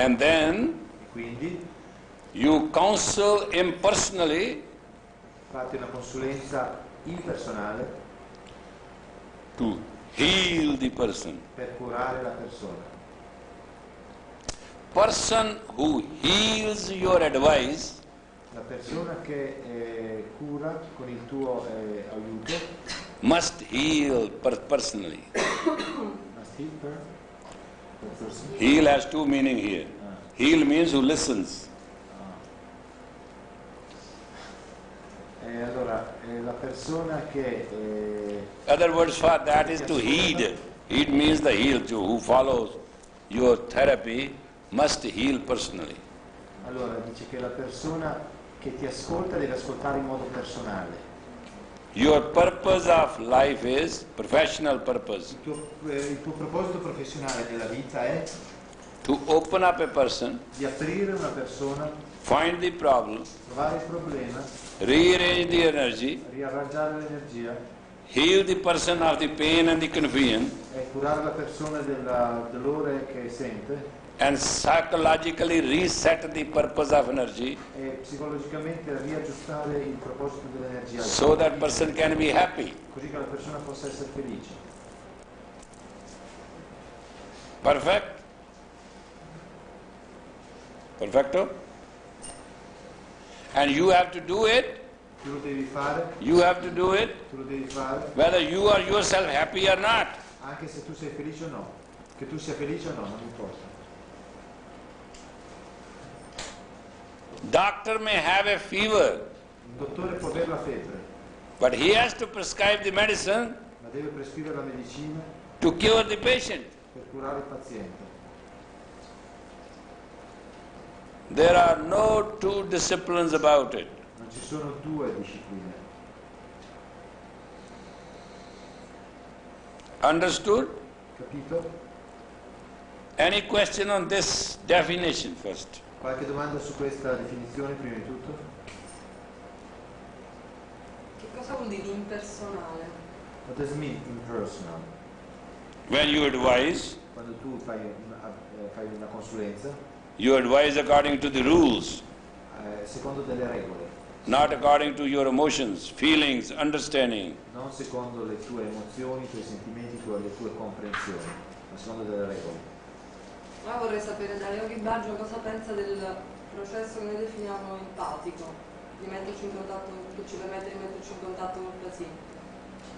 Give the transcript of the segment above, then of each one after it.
And then quindi you counsel impersonally fate una consulenza impersonale to heal the person. per curare la persona. Person who heals your advice La persona che cura con il tuo aiuto must heal personally. must heal per person. Heal has two meaning here. Heal means who listens. Allora, la persona che Other words for that is to heed. Heed means the heal. Who follows your therapy must heal personally. allora dice che la persona che ti ascolta deve ascoltare in modo personale. Your purpose of life is professional purpose. Il tuo proposito professionale nella vita è To open up a person, di aprire una persona, find the problem, trovare il problema, rearrange the energy, riarrangiare l'energia heal the person of the pain and the confusion, e curare la persona del dolore che sente and psychologically reset the purpose of energy e psicologicamente riaggiustare il proposito dell'energia so that person can be happy. così che la persona possa essere felice. Perfect? Perfecto? And you have to do it. Tu lo devi fare, You have to do it tu lo devi fare, whether you are yourself happy or not. anche se tu sei felice o no. Che tu sia felice o no, non importa. Doctor may have a fever, Il dottore può avere la febbre, but he has to prescribe the medicine ma deve prescrivere la medicina to cure the patient. per curare il paziente. There are no two disciplines about it. Non ci sono due discipline. Understood? Capito? Any question on this definition first? Qualche domanda su questa definizione prima di tutto? Che cosa vuol dire impersonale? What does it mean impersonal? When you advise, Quando tu fai una consulenza, you advise according to the rules, secondo delle regole, not according to your emotions, feelings, understanding. non secondo le tue emozioni, i tuoi sentimenti, le tue comprensioni, ma secondo delle regole. Ora vorrei sapere da Yogi Bhajan cosa pensa del processo che noi definiamo empatico, di metterci in contatto, che ci permette di metterci in contatto con il paziente.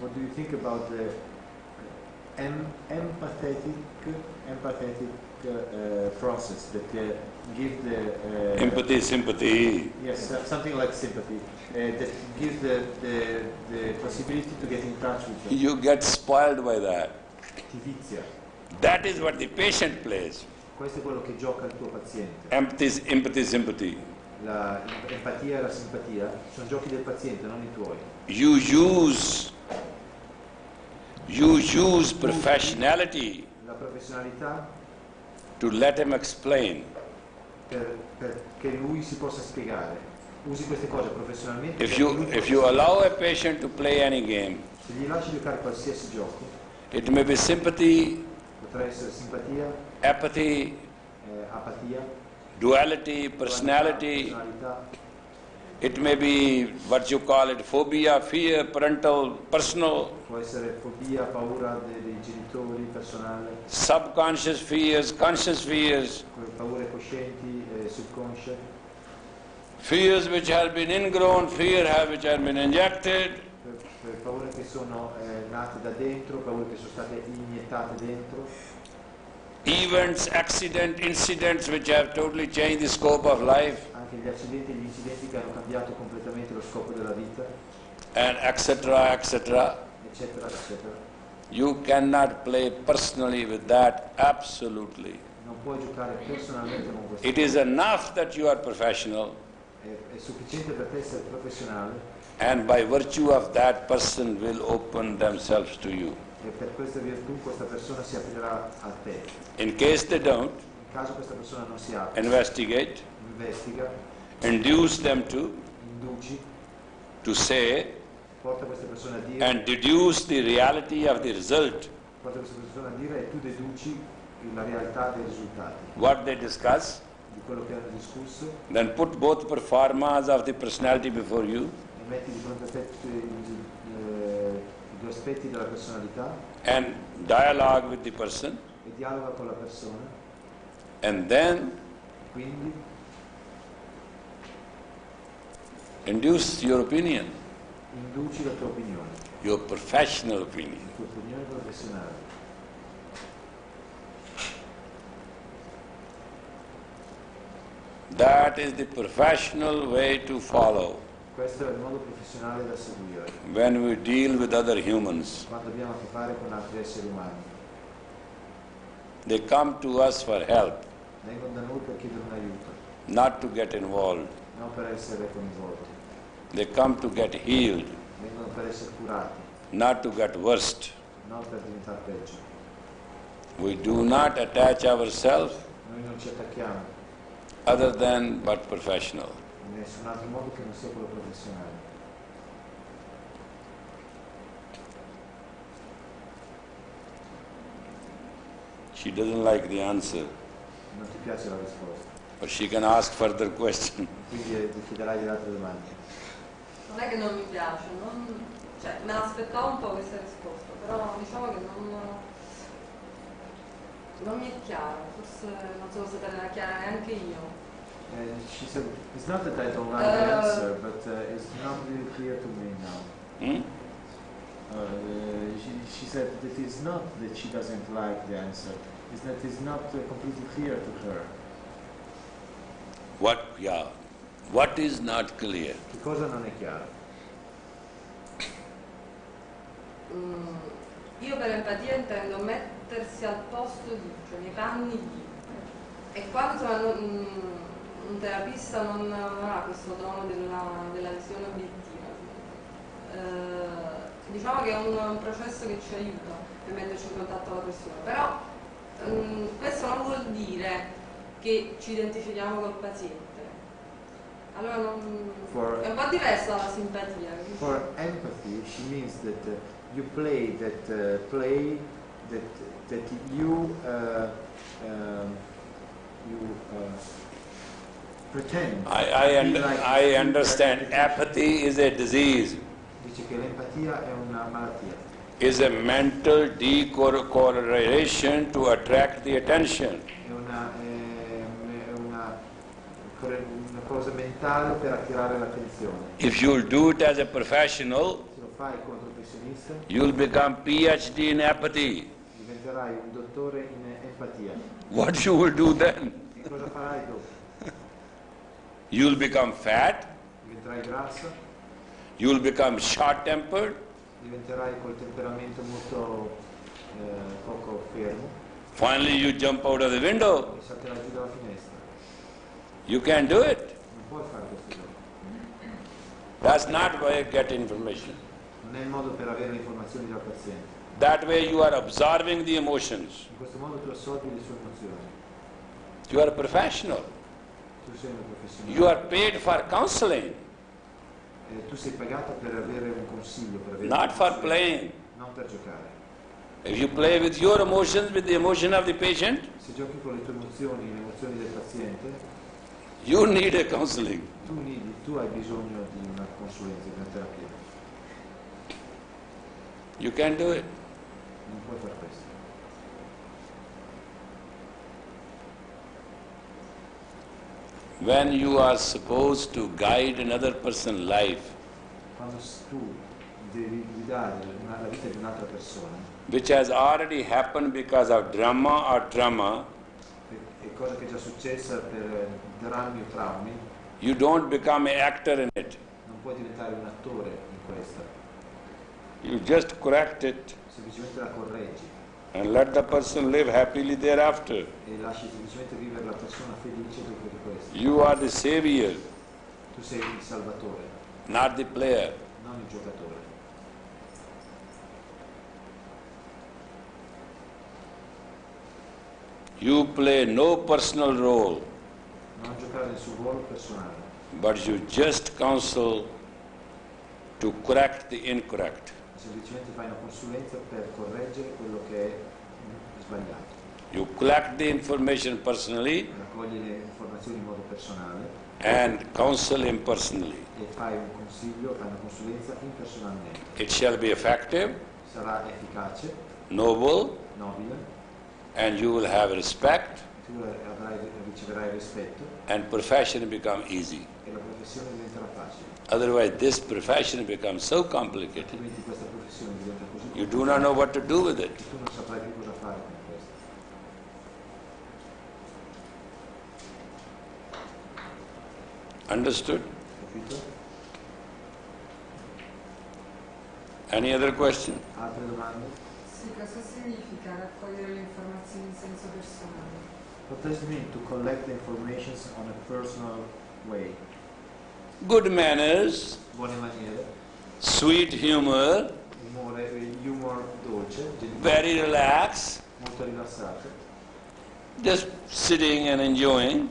What do you think about the empathetic process that give the Empathy, sympathy. yes, something like sympathy that gives the possibility to get in touch with them. You get spoiled by that. Ti vizia. That is what the patient plays. Questo è quello che gioca il tuo paziente. Empathy, sympathy. L'empatia e la simpatia sono giochi del paziente, non i tuoi. You use professionality La professionalità to let him explain. perché lui si possa spiegare. Usi queste cose professionalmente. If you allow a patient to play any game, Se gli lasci giocare qualsiasi gioco, it may be sympathy, potrà essere simpatia, apathy, apatia, duality, personality. personalità, It may be what you call it, phobia, fear, personal, può essere fobia, paura dei genitori, personale, subconscious fears, conscious fears, paure coscienti, subconsce, fears which have been ingrown, which have been injected, per paure che sono nate da dentro, paure che sono state iniettate dentro, events, incidents which have totally changed the scope of life, anche gli accidenti e gli incidenti che hanno cambiato completamente lo scopo della vita, and etc., eccetera, eccetera. You cannot play personally with that, absolutely. Non puoi giocare personalmente con questo. It is enough that you are professional, È sufficiente per te essere professionale and by virtue of that, person will open themselves to you. e per questa virtù questa persona si aprirà a te. In case they don't, In caso questa persona non si apre, investigate, investiga, induce them to induci, say, porta queste persone a dire, and deduce the reality of the result. porta queste persone a dire e tu deduci la realtà dei risultati, what they discuss, di quello che hanno discusso, then put both performas of the personality before you e metti di fronte a te i due aspetti della personalità and dialogue with the person, e dialoga con la persona, and then quindi induce your opinion, induci la tua opinione, your professional opinion. la tua opinione professionale. That is the professional way to follow Questo è il modo professionale da seguire when we deal with other humans. quando abbiamo a che fare con altri esseri umani. They come to us for help, Vengono da noi per chiedere un aiuto, not to get involved. non per essere coinvolti. They come to get healed, Vengono per essere curati, not to get worse. non per diventare peggio. We do not attach ourselves Noi non ci attacchiamo other than but professional. in nessun altro modo che non sia quello professionale. She doesn't like the answer, Non ti piace la risposta, but she can ask further question. quindi ti chiederai delle altre domande. Non è che non mi piace, cioè me l'aspettavo un po' questa risposta, però diciamo che non mi è chiaro, forse non sono stata chiara neanche io. She said, it's not that I don't like the answer, but it's not really clear to me now. Hmm? She said that it's not that she doesn't like the answer, it's that it's not completely clear to her. What is not clear? Che cosa non è chiaro? Io per empatia intendo mettersi al posto di, cioè nei panni di. E quando un terapista non ha questo dono della visione obiettiva, diciamo che è un processo che ci aiuta per metterci in contatto con la persona, però questo non vuol dire che ci identifichiamo col paziente. Allora è un po' diverso dalla simpatia. For empathy, she means that you play that play that you pretend. I understand. Apathy is a disease. Dice che l'empatia è una malattia. Is a mental decorrelation to attract the attention. È una cosa mentale per attirare l'attenzione. If you'll do it as a professional, Se lo fai come professionista, you'll become PhD in apathy. diventerai un dottore in empatia. What you will do then? E cosa farai dopo? You'll become fat, Diventerai grasso, you'll become short-tempered, diventerai col temperamento molto poco fermo finally you jump out of the window. e salterai giù dalla finestra. You can't do it. Non puoi fare questo gioco. That's not the way you get information. Non è il modo per avere le informazioni dal paziente. That way you are observing the emotions. In questo modo tu assorbi le sue emozioni. You are a professional. Tu sei un professionista. You are paid for counseling, Tu sei pagato per avere un consiglio, per avere not un for consiglio, playing. non per giocare. If you play with your emotions, with the emotion of the patient, Se giochi con le tue emozioni, le emozioni del paziente, you need a counseling. tu hai bisogno di una consulenza, di una terapia. You can't do it. Non puoi fare questo. When you are supposed to guide another person's life, Quando tu devi guidare la vita di un'altra persona, which has already happened because of drama or trauma, è cosa che è già successa per drammi o traumi, you don't become an actor in it. non puoi diventare un attore in questa, You just correct it semplicemente la correggi and let the person live happily thereafter. e lasci semplicemente vivere la persona felice dopo di questo. You are the savior, Tu sei il salvatore, not the player. non il giocatore. You play no personal role, Non giocare nel suo ruolo personale, but you just counsel to correct the incorrect. semplicemente fai una consulenza per correggere quello che è sbagliato. You collect the information personally raccogli le informazioni in modo personale and counsel him personally. e fai un consiglio, fai una consulenza impersonalmente. It shall be effective, Sarà efficace, noble, nobile, and you will have respect, tu riceverai rispetto and profession become easy. e la professione diventerà facile. Otherwise, this profession becomes so complicated, Altrimenti questa professione diventa così you do not know what to do with it. che tu non saprai più cosa fare con questo. Understood? Capito? Any other question? Altre domande? Sì, cosa significa raccogliere le informazioni in senso personale? What does it mean to collect the information on a personal way? Good manners, Buone maniere, sweet humor, humor dolce, very relaxed, molto rilassato. just sitting and enjoying,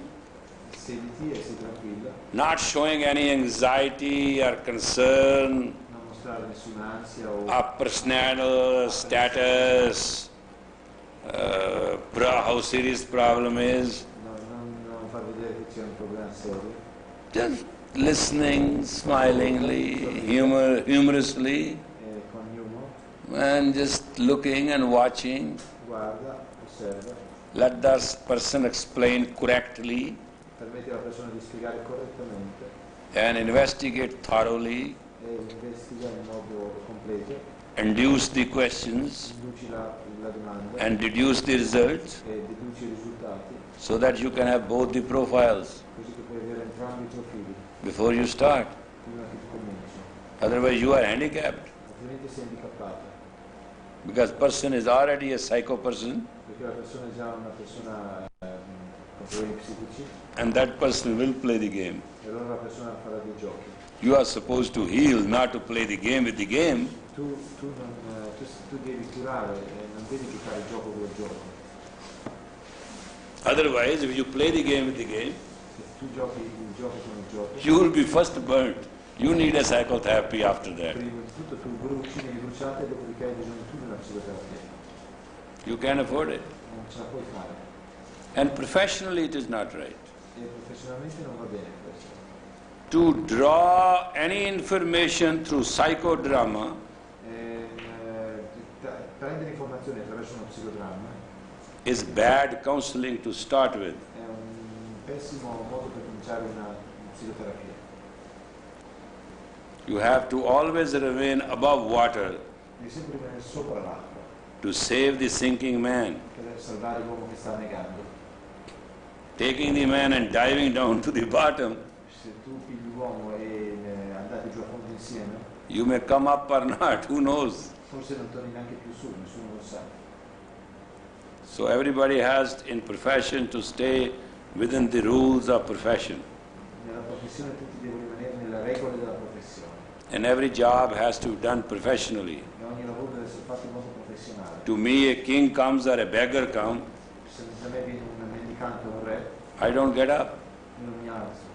Sediti e sii tranquilla, not showing any anxiety or concern, non mostrare nessuna ansia o a personal status, how serious problem is. non far vedere che c'è un problema serio. Just listening smilingly, humorously, Con humor, and just looking and watching. guarda, osserva, Let the person explain correctly permette alla persona di spiegare correttamente and investigate thoroughly, e investiga in modo completo, induce the questions induci la domanda and deduce the results e deduci i risultati, so that you can have both the profiles così che puoi avere entrambi i profili before you start. prima che tu cominci. Otherwise you are handicapped Altrimenti sei handicappato, because person is already a psycho person perché la persona è già una persona con problemi psichici and that person will play the game. e allora la persona farà dei giochi. You are supposed to heal, not to play the game with the game. Tu devi curare e non devi giocare il gioco col gioco. Otherwise, if you play the game with the game, Se tu giochi il gioco con il gioco, you will be first burnt. You need a psychotherapy after that. prima di tutto tu bruci, vieni bruciato e dopodiché hai bisogno tu della psicoterapia. You can't afford it. Non ce la puoi fare. And professionally it is not right. E professionalmente non va bene questo. To draw any information through psychodrama Prendere informazioni attraverso uno psicodramma is bad counseling to start with. è un pessimo modo per cominciare una psicoterapia. You have to always remain above water Devi sempre rimanere sopra l'acqua to save the sinking man. per salvare l'uomo che sta annegando. Taking the man and diving down to the bottom, Se tu pigli l'uomo e andate giù a fondo insieme, you may come up or not, who knows? forse non torni neanche più su, nessuno lo sa. So everybody has in profession to stay within the rules of profession. Nella professione tutti devono rimanere nelle regole della professione And every job has to be done professionally. e ogni lavoro deve essere fatto in modo professionale. To me, a king comes or a beggar comes, Se da me viene un mendicante o un re, I don't get up. io non mi alzo.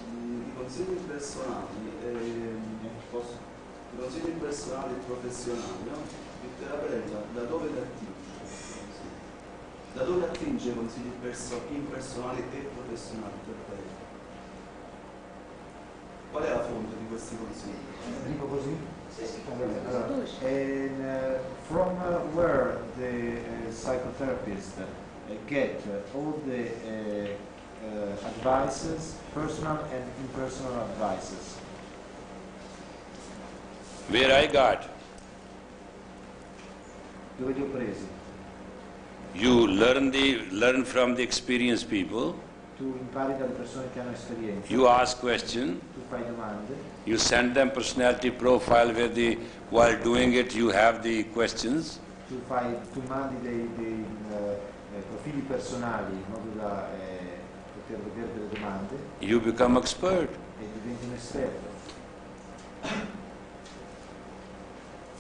I consigli personali, i consigli personali e professionali, no? Il terapeuta da dove li attinge? Da dove attinge i consigli impersonali e professionali per te? Qual è la fonte di questi consigli? Dico così? Allora, from where the psychotherapist get all the advices, personal and impersonal advices. Where I got, Dove li ho presi? you learn from the experienced people, Tu impari dalle persone che hanno esperienza, you ask questions, tu fai domande, you send them personality profile where while doing it you have the questions, tu mandi dei profili personali in modo da poter vedere delle domande you become expert. e diventi un esperto.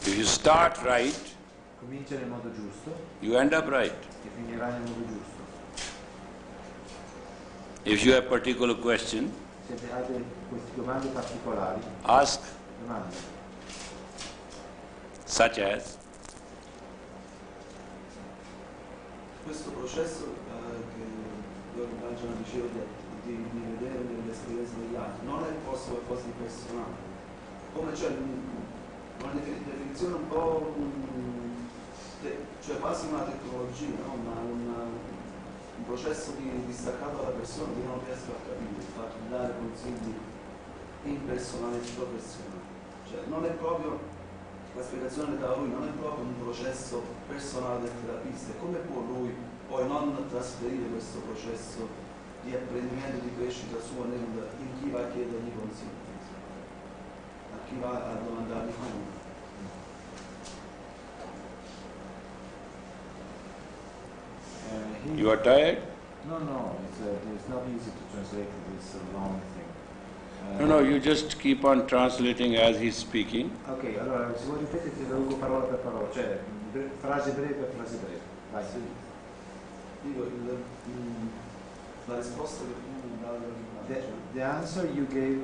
If you start right, Comincia nel modo giusto you end up right. e finirai nel modo giusto. If you have particular question, Se hai queste domande particolari, ask Domande. Such as? Questo processo che Yogi Bhajan diceva di vedere delle esperienze degli altri non è forse qualcosa di personale, come c'è una definizione un po' cioè quasi una tecnologia, no? Un processo distaccato dalla persona che non riesco a capire, il fatto di dare consigli impersonali e professionali, cioè non è proprio la spiegazione che dà lui, non è proprio un processo personale del terapista. Come può lui poi non trasferire questo processo di apprendimento, di crescita sua in chi va a chiedergli consigli, a chi va a domandargli come? You are tired? No, it's not easy to translate this long thing. No, you just keep on translating as he's speaking. Ok, allora se vuoi ripetere ti traduco parola per parola, cioè frase breve per frase breve. Vai. Sì. Dico, la risposta che tu mi davi The answer you gave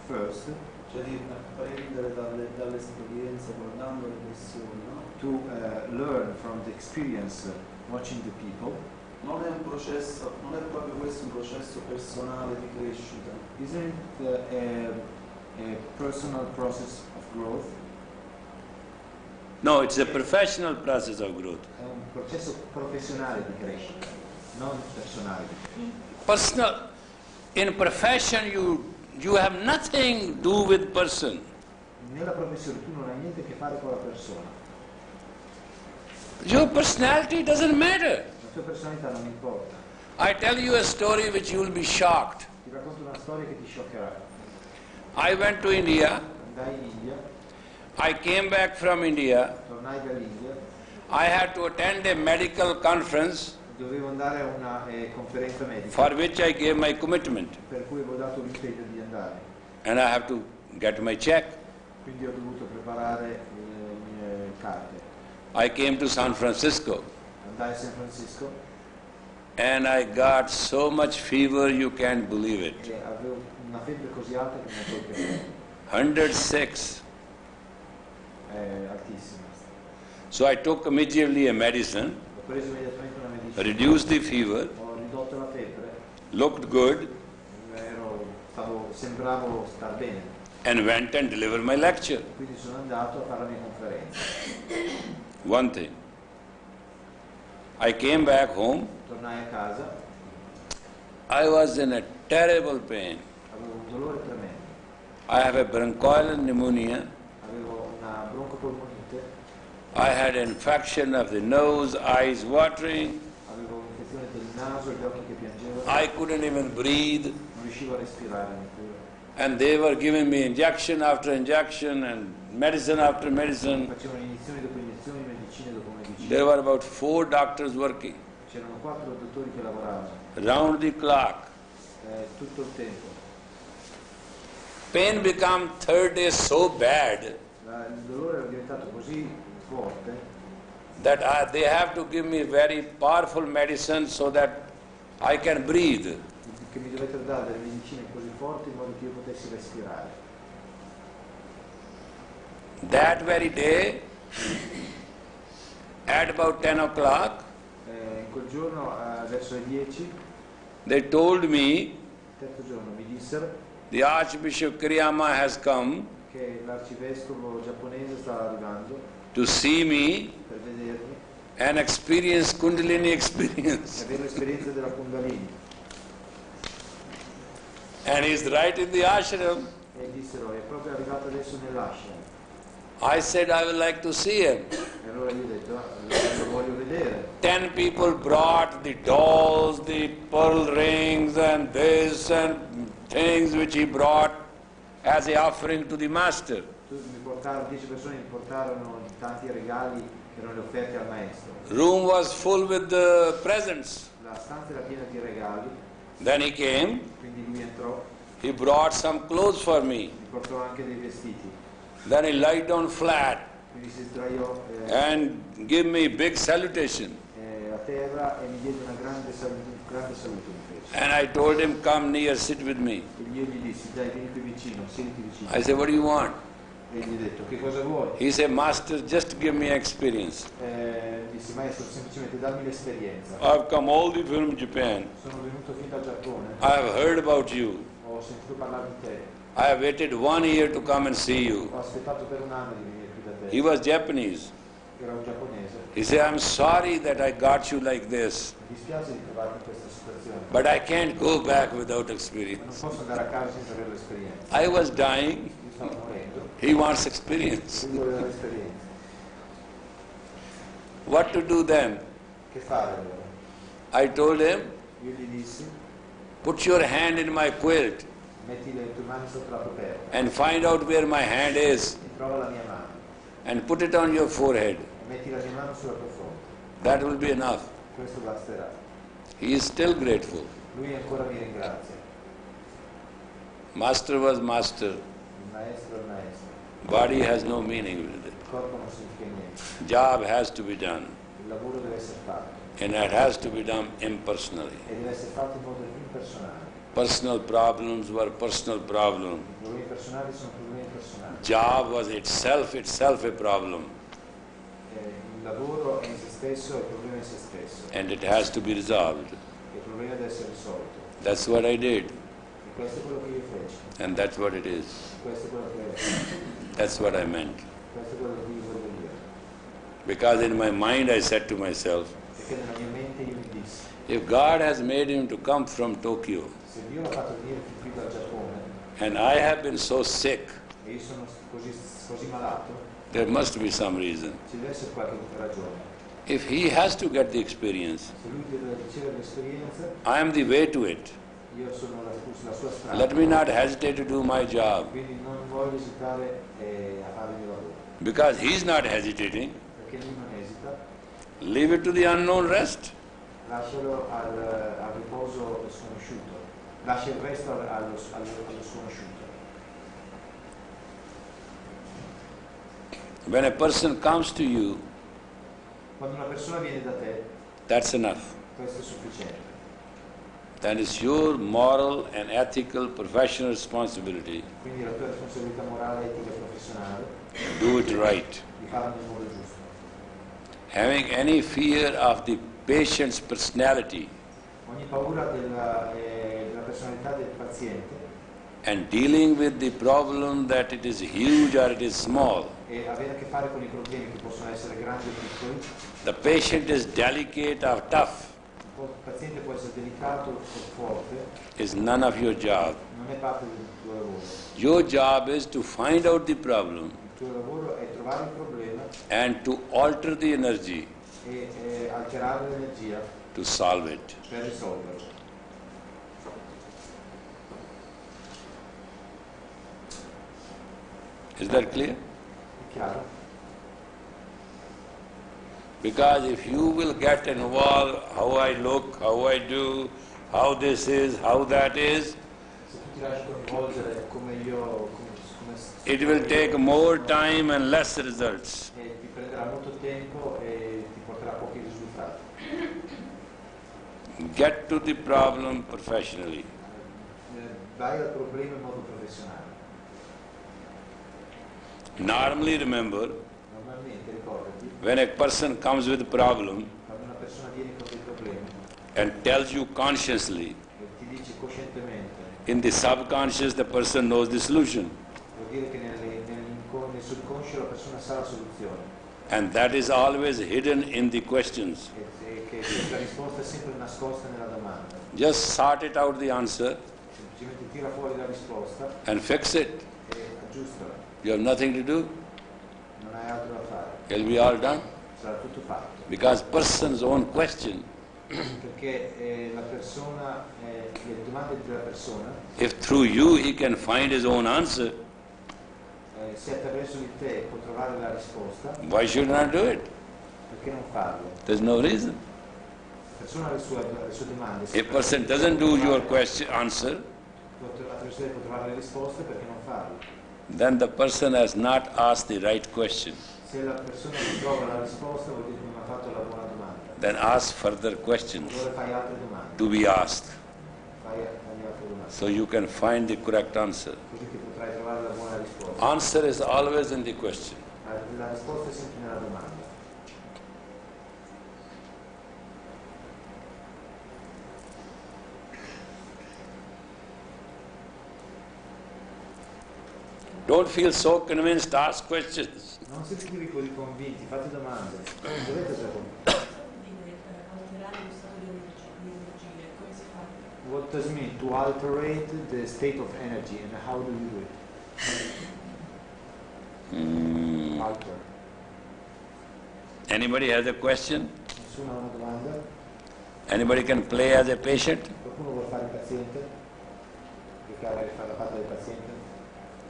first, cioè di apprendere dall'esperienza guardando le persone, no? to learn from the experience watching the people, Non è un processo, non è proprio questo un processo personale di crescita. isn't it a personal process of growth? No, it's a professional process of growth. È un processo professionale di crescita, non personale di crescita. Personal, in profession you have nothing to do with person. Nella professione tu non hai niente a che fare con la persona, Your personality doesn't matter. la tua personalità non importa. I tell you a story which you will be shocked. Ti racconto una storia che ti scioccherà. I went to India. Andai in India, I came back from India. tornai dall'India, I had to attend a medical conference dovevo andare a una conferenza medica for which I gave my commitment. per cui avevo dato l'impegno di andare. And I have to get my check. Quindi ho dovuto preparare le mie carte. I came to San Francisco Andai a San Francisco and I got so much fever you can't believe it. e avevo una febbre così alta che non potevo credere. 106. Altissima. So I took immediately a medicine, Ho preso immediatamente una medicina, reduced the fever, ho ridotto la febbre, looked good, sembravo star bene. and went and delivered my lecture. Quindi sono andato a fare la mia conferenza. One thing. I came back home. Tornai a casa, I was in a terrible pain. avevo un dolore tremendo, I have a bronchial pneumonia. avevo una broncopolmonite, I had infection of the nose, eyes watering. avevo un'infezione del naso, gli occhi che piangevano, I couldn't even breathe. non riuscivo a respirare neppure. And they were giving me injection after injection and medicine after medicine. Facevano iniezioni dopo iniezioni, medicine dopo medicine. There were about 4 doctors working C'erano 4 dottori che lavoravano round the clock. tutto il tempo. Pain became third day so bad Il dolore era diventato così forte that they have to give me very powerful medicine so that I can breathe. che mi dovette dare delle medicine così forti in modo che io potessi respirare. That very day, at about 10 o'clock, In quel giorno, verso le 10, they told me il terzo giorno, mi dissero the Archbishop Kiriyama has come che l'arcivescovo giapponese stava arrivando to see me per vedermi and experience Kundalini e experience. avere l'esperienza della Kundalini. And he's right in the ashram. E dissero, è proprio arrivato adesso nell'ashram. I said, I would like to see him. E allora io ho detto, lo voglio vedere. 10 people brought the dolls, the pearl rings and this and things which he brought as a offering to the master. 10 persone mi portarono tanti regali che erano le offerte al maestro. Room was full with the presents. La stanza era piena di regali, Then he came, quindi lui entrò, he brought some clothes for me. mi portò anche dei vestiti. Then he lied down flat Quindi si sdraiò and gave me big salutation. a terra e mi diede un grande saluto mi fece. And I told him, come near, sit with me. E io gli dissi, dai, vieni qui vicino, siediti vicino. I said, what do you want? E gli ho detto, che cosa vuoi? He said, Master, just give me experience. Disse, maestro, semplicemente dammi l'esperienza. I've come all the way from Japan. Sono venuto fin dal Giappone, I have heard about you. ho sentito parlare di te, I have waited 1 year to come and see you. ho aspettato per un anno di venire qui da te. He was Japanese. Era un giapponese. He said, I'm sorry that I got you like this, Mi dispiace di trovarmi in questa situazione, but I can't go back without ma non experience. posso andare a casa senza avere l'esperienza. I was dying. Io stavo morendo, He wants experience. lui voleva l'esperienza. What to do then? Che fare allora? I told him, Io gli dissi, put your hand in my quilt metti le tue mani sotto la coperta and find out where my hand is e trova la mia mano and put it on your forehead. e metti la mia mano sulla tua fronte. That will be enough. Questo basterà. He is still grateful. Lui ancora mi ringrazia. Master was master. Il maestro è il maestro. Body has no meaning with it. Il corpo non significa niente. Job has to be done, Il lavoro deve essere fatto and it has to be done impersonally. e deve essere fatto in modo impersonale. Personal problems were personal problems. I problemi personali sono problemi personali. Job was itself a problem, Il lavoro è in se stesso e il problema è in se stesso. and it has to be resolved. Il problema deve essere risolto. That's what I did, E questo è quello che io feci. and that's what it is. Questo è quello che è. That's what I meant. Questo è quello che io volevo dire. Because in my mind I said to myself, Perché nella mia mente io mi dissi, if God has made him to come from Tokyo, se Dio l'ha fatto venire fin qui dal Giappone and I have been so sick, e io sono così malato, there must be some reason. ci deve essere qualche ragione. If he has to get the experience, Se lui deve ricevere l'esperienza, I am the way to it. io sono la sua strada. Let me not hesitate to do my job, Quindi non voglio esitare a fare il mio lavoro. because he's not hesitating. Perché lui non esita, Leave it to the unknown rest. lascialo al riposo sconosciuto. Lascia il resto allo sconosciuto. When a person comes to you, Quando una persona viene da te, that's enough. questo è sufficiente. That is your moral and ethical professional responsibility. Quindi la tua responsabilità morale, etica e professionale Do it right. di farlo nel modo giusto. Having any fear of the patient's personality Ogni paura della personalità del paziente and dealing with the problem that it is huge or it is small. e avere a che fare con i problemi che possono essere grandi o piccoli. The patient is delicate or tough Il paziente può essere delicato o forte, is none of your job. non è parte del tuo lavoro. Your job is to find out the problem Il tuo lavoro è trovare il problema and to alter the energy e alterare l'energia to solve it. per risolverlo. Is that clear? È chiaro? Because if you will get involved, how I look, how I do, how this is, how that is, Se tu ti lasci coinvolgere come io, it will take more time and less results. ti prenderà molto tempo e ti porterà pochi risultati. Get to the problem professionally. Vai al problema in modo professionale. Normally remember, Normalmente ricordati, when a person comes with a problem quando una persona viene con dei problemi and tells you consciously, e ti dice coscientemente, in the subconscious the person knows the solution. vuol dire che nel subconscio la persona sa la soluzione And that is always hidden in the questions. e che questa risposta è sempre nascosta nella domanda. Just sort it out the answer Semplicemente tira fuori la risposta and fix it. e aggiustala. You have nothing to do. Non hai altro da fare, It'll be all done. sarà tutto fatto. Because person's own question, Perché la persona, le domande della persona, if through you he can find his own answer, se attraverso di te può trovare la risposta, why should not do it? perché non farlo? There's no reason. La persona ha le sue domande. If a person doesn't do your question answer, Attraverso di te può trovare le risposte, perché non farlo? then the person has not asked the right question. Se la persona non trova la risposta vuol dire che non ha fatto la buona domanda. Then ask further questions Allora fai altre domande, to be asked, fai altre domande, so you can find the correct answer. così che potrai trovare la buona risposta. risposta. Answer is always in the question. La risposta è sempre nella domanda. Don't feel so convinced, ask questions. Non sentitevi così convinti, fate domande. Non dovete essere convinti. Alterare lo stato di energie, come si fa? What does it mean to alterate the state of energy and how do you do it? Alter. Anybody has a question? Nessuno ha una domanda? Anybody can play as a patient? Qualcuno vuole fare il paziente? Fare la parte del paziente?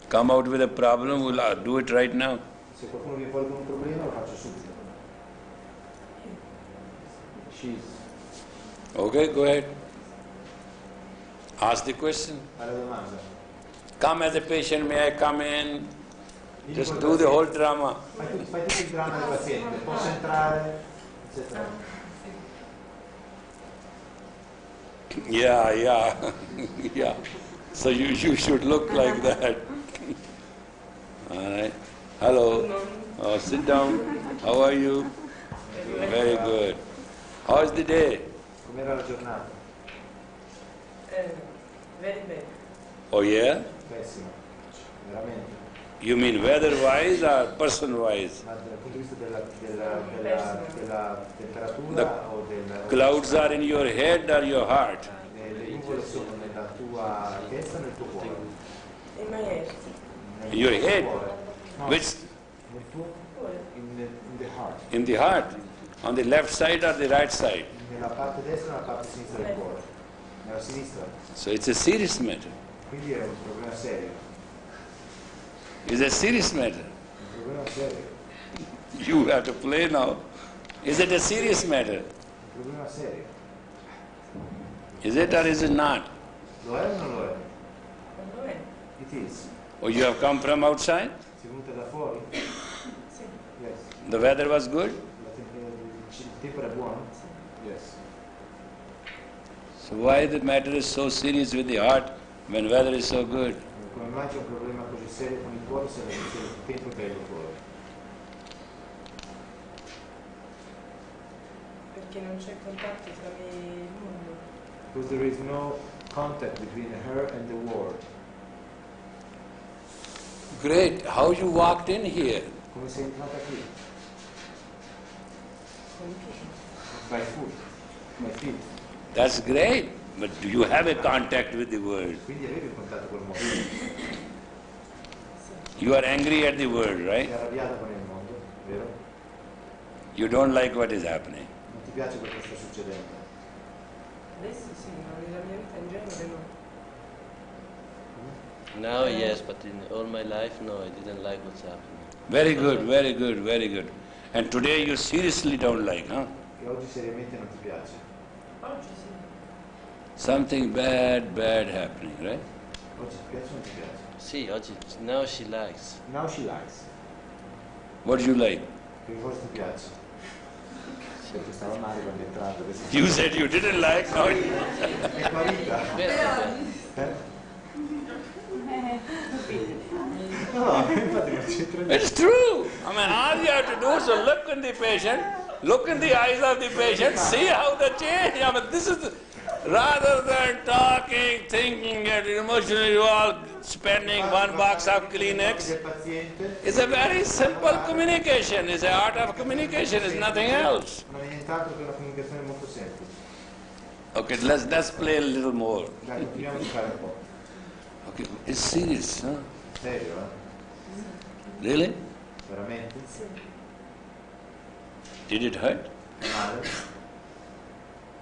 Come out with a problem, we'll do it right now. Se qualcuno viene fuori con un problema lo faccio subito. She's. Okay, go ahead. Ask the question. Fare la domanda. Come as a patient, may I come in? Just do the whole drama. Fai tutto il dramma del paziente, posso entrare, eccetera. Yeah, yeah. So you should look like that. All right. Hello. Oh, sit down. How are you? Very good. How's the day? Com'era la giornata? Very bad. Oh yeah? Pessima, veramente. You mean weather-wise or person-wise? Ma dal punto di vista della temperatura The o del... Clouds are in your head or your heart? Le nuvole sono nella tua testa o nel tuo cuore? In my head. Your head? No, Which? nel tuo in the heart. In the heart? On the left side or the right side? Nella parte destra o nella parte sinistra del cuore? Nella sinistra. So it's a serious matter. Quindi è un problema serio. It's a serious matter. Un problema serio. You have to play now. Is it a serious matter? Un problema serio. Is it or is it not? Lo è o non lo è? Non lo è? It is. Oh, you have come from outside? Sei venuta da fuori? Sì. Yes. The weather was good? Il tempo era buono? Yes. So why the matter is so serious with the heart when weather is so good? Come mai c'è un problema così serio con il cuore se il tempo è bello fuori? Perché non c'è contatto tra me e il mondo. Because there is no contact between her and the world. Great. How you walked in here? Come sei entrata qui? Con i piedi. By foot, by feet. That's great. But do you have a contact with the world? Quindi avevi un contatto col mondo. You are angry at the world, right? Sei arrabbiata con il mondo, vero? You don't like what is happening. Non ti piace quello che sta succedendo. Adesso sì, ma nella mia vita in genere no. Now yes, but in all my life, no, I didn't like what's happening. Very good, very good, very good. And today you seriously don't like, huh? E oggi seriamente non ti piace. Oggi sì. Something bad happening, right? Oggi ti piace o non ti piace? See, now she likes. Now she likes. What do you like? Che cosa ti piace? Perché stava male quando è entrato. adesso- You said you didn't like, no? È guarita. Eh? No, infatti non c'entra niente. It's true. I mean, all you have to do is to look in the patient, look in the eyes of the patient, see how they change. I mean, this is rather than talking, thinking, and emotionally you all spending one box of Kleenex. Del paziente It's a very simple communication. It's an art of communication. It's nothing else. non è nient'altro che una comunicazione molto semplice. Okay, let's play a little more. Dai, continuiamo a giocare un po'. Okay, it's serious, huh? Serio, Really? Veramente? Did it hurt? Male?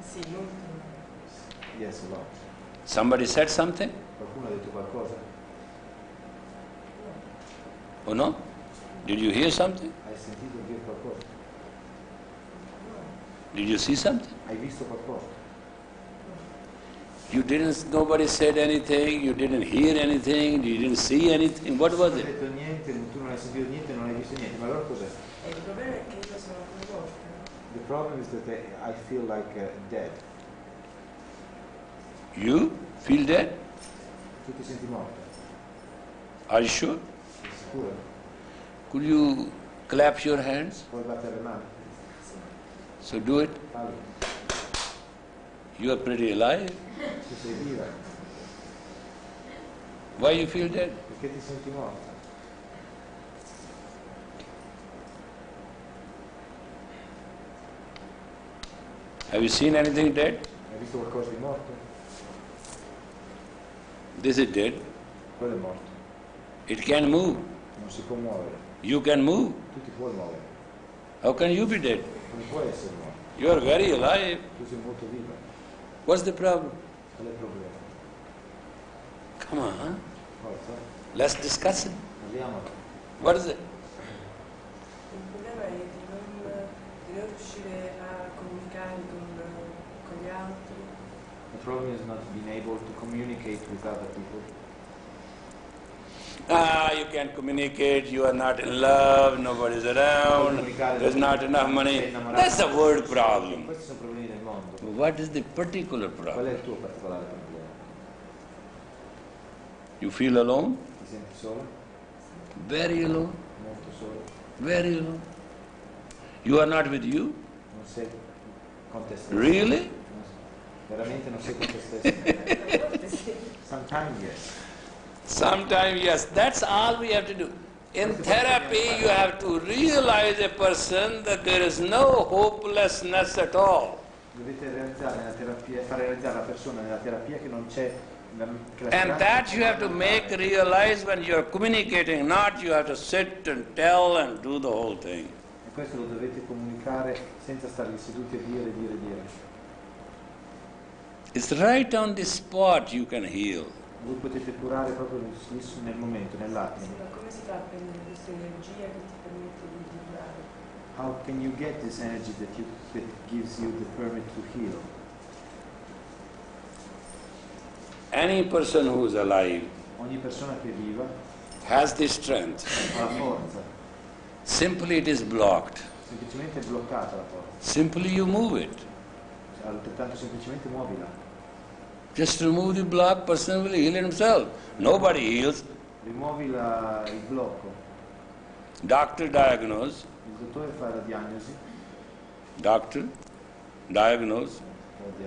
Sì, molto. Yes, a lot. Somebody said something? Qualcuno ha detto qualcosa? Oh no? Did you hear something? Hai sentito dire qualcosa? Did you see something? Hai visto qualcosa? You didn't, nobody said anything, you didn't hear anything, you didn't see anything. What was Non hai it? detto niente, tu non hai sentito niente, non hai visto niente. Ma allora cos'è? E il problema è che io sono coinvolta. The problem is that I feel like dead. You feel dead? Tu ti senti morta? Are you sure? pure? Could you clap your hands? Puoi battere le mani? So do it. Fallo. You are pretty alive. Tu sei viva. Why you feel dead? Perché ti senti morta? Have you seen anything dead? Hai visto qualcosa di morto? This is dead. Quello è morto. It can move. Non si può muovere. You can move. Tu ti puoi muovere. How can you be dead? Non puoi essere morto. You are very alive. Tu sei molto viva. What's the problem? Qual è il problema? Come on. Forza. Let's discuss it. Parliamo. What is it? Il problema è di non riuscire a comunicare con gli altri. The problem is not being able to communicate with other people. You can't communicate, you are not in love, nobody's around, there's not enough money. That's a world problem. Questi sono problemi del mondo. What is the particular Qual è problem? il tuo particolare problema? You feel alone? Ti senti solo? Very alone, Molto solo? very alone. You are not with you? Non sei con te stesso? Really? Veramente non sei con te stesso? Sometimes yes. Sometimes, yes, that's all we have to do. In therapy, you have to realize a person that there is no hopelessness at all. Dovete realizzare nella terapia, fare realizzare alla persona nella terapia che non c'è che la And speranza that you have to non make è. realize when you are communicating, not you have to sit and tell and do the whole thing. E questo lo dovete comunicare senza starvi seduti a dire. It's right on the spot you can heal. Voi potete curare proprio nel momento, nell'attimo. Ma come si fa a prendere questa energia che ti permette di curare? How can you get this energy that gives you the permit to heal? Any person who is alive Ogni persona che è viva has the strength. ha la forza, Simply it is blocked. semplicemente è bloccata la forza. Simply you move it. Altrettanto semplicemente muovila. Just remove the block, person will heal himself. Nobody heals. Rimuovi il blocco. Doctor diagnose, Il dottore fa la diagnosi, doctor diagnose,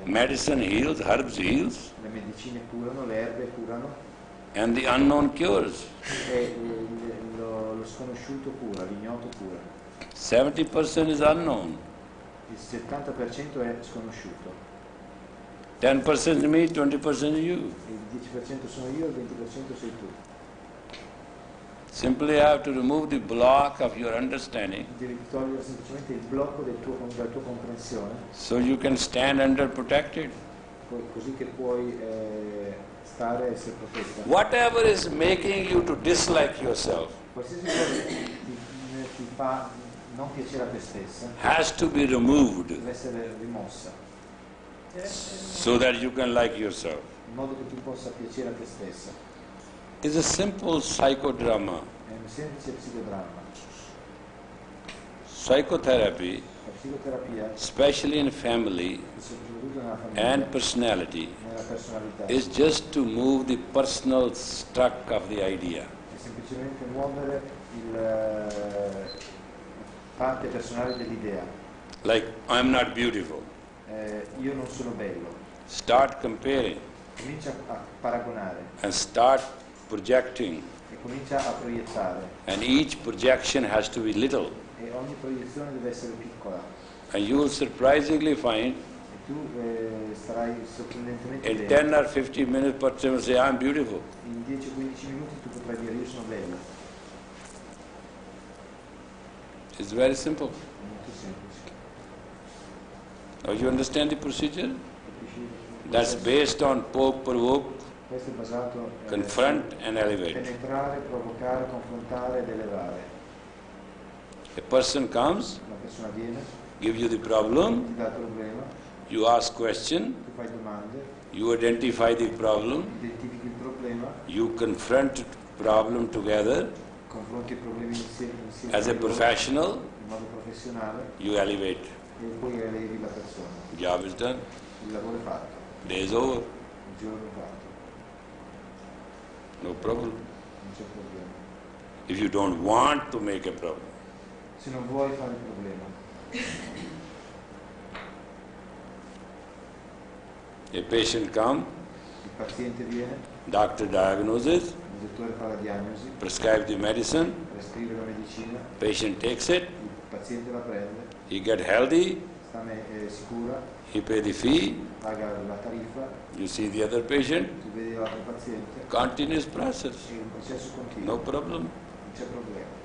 medicine heals, herbs heals, le medicine curano, le erbe curano and the unknown cures. e lo sconosciuto cura, l'ignoto cura. 70% is unknown. Il 70% è sconosciuto. 10% me, 20% you. Il 10% sono io, il 20% sei tu. Simply have to remove the block of your understanding Devi togliere semplicemente il blocco della tua comprensione, so you can stand under protected. così che puoi stare e essere protetta. Whatever is making you to dislike yourself Qualsiasi cosa ti fa non piacere a te stessa has to be removed deve essere rimossa, so that you can like yourself. in modo che tu possa piacere a te stessa. It's a simple psychodrama. È un semplice psicodramma. Psychotherapy, La psicoterapia, especially in family soprattutto nella famiglia, and personality, nella personalità, is just to move the personal struck of the idea. è semplicemente muovere la parte personale dell'idea. Like, I'm not beautiful. Io non sono bello. Start comparing Comincia a paragonare and start projecting. e comincia a proiettare. And each projection has to be little. E ogni proiezione deve essere piccola. And you will surprisingly find E tu sarai sorprendentemente in bene. 10 or 15 minutes, person will say, I'm beautiful. In 10-15 minuti tu potrai dire io sono bello. It's very simple. È molto semplice. Now you understand the procedure? Capisci? That's based on poke, provoke, Questo è basato confront and elevate. penetrare, provocare, confrontare ed elevare. A person comes, Una persona viene, give you the problem, ti dà il problema, you ask question, tu fai domande, you identify the problem, identifichi il problema, you confront the problem together confronti i problemi insieme as a con loro, professional, in modo professionale you elevate. e poi elevi la persona. Job is done, Il lavoro è fatto, day is over, il giorno è fatto, no problem. non c'è problema. if you don't want to make a problem. Se non vuoi fare il problema. A patient comes, Il paziente viene, doctor diagnoses, il dottore fa la diagnosi, prescribe the medicine, prescrive la medicina, patient takes it, il paziente la prende, he get healthy, si cura, he pay the fee, paga la tariffa, you see the other patient, si vede l'altro paziente, continuous process, è un processo continuo, no problem. non c'è problema.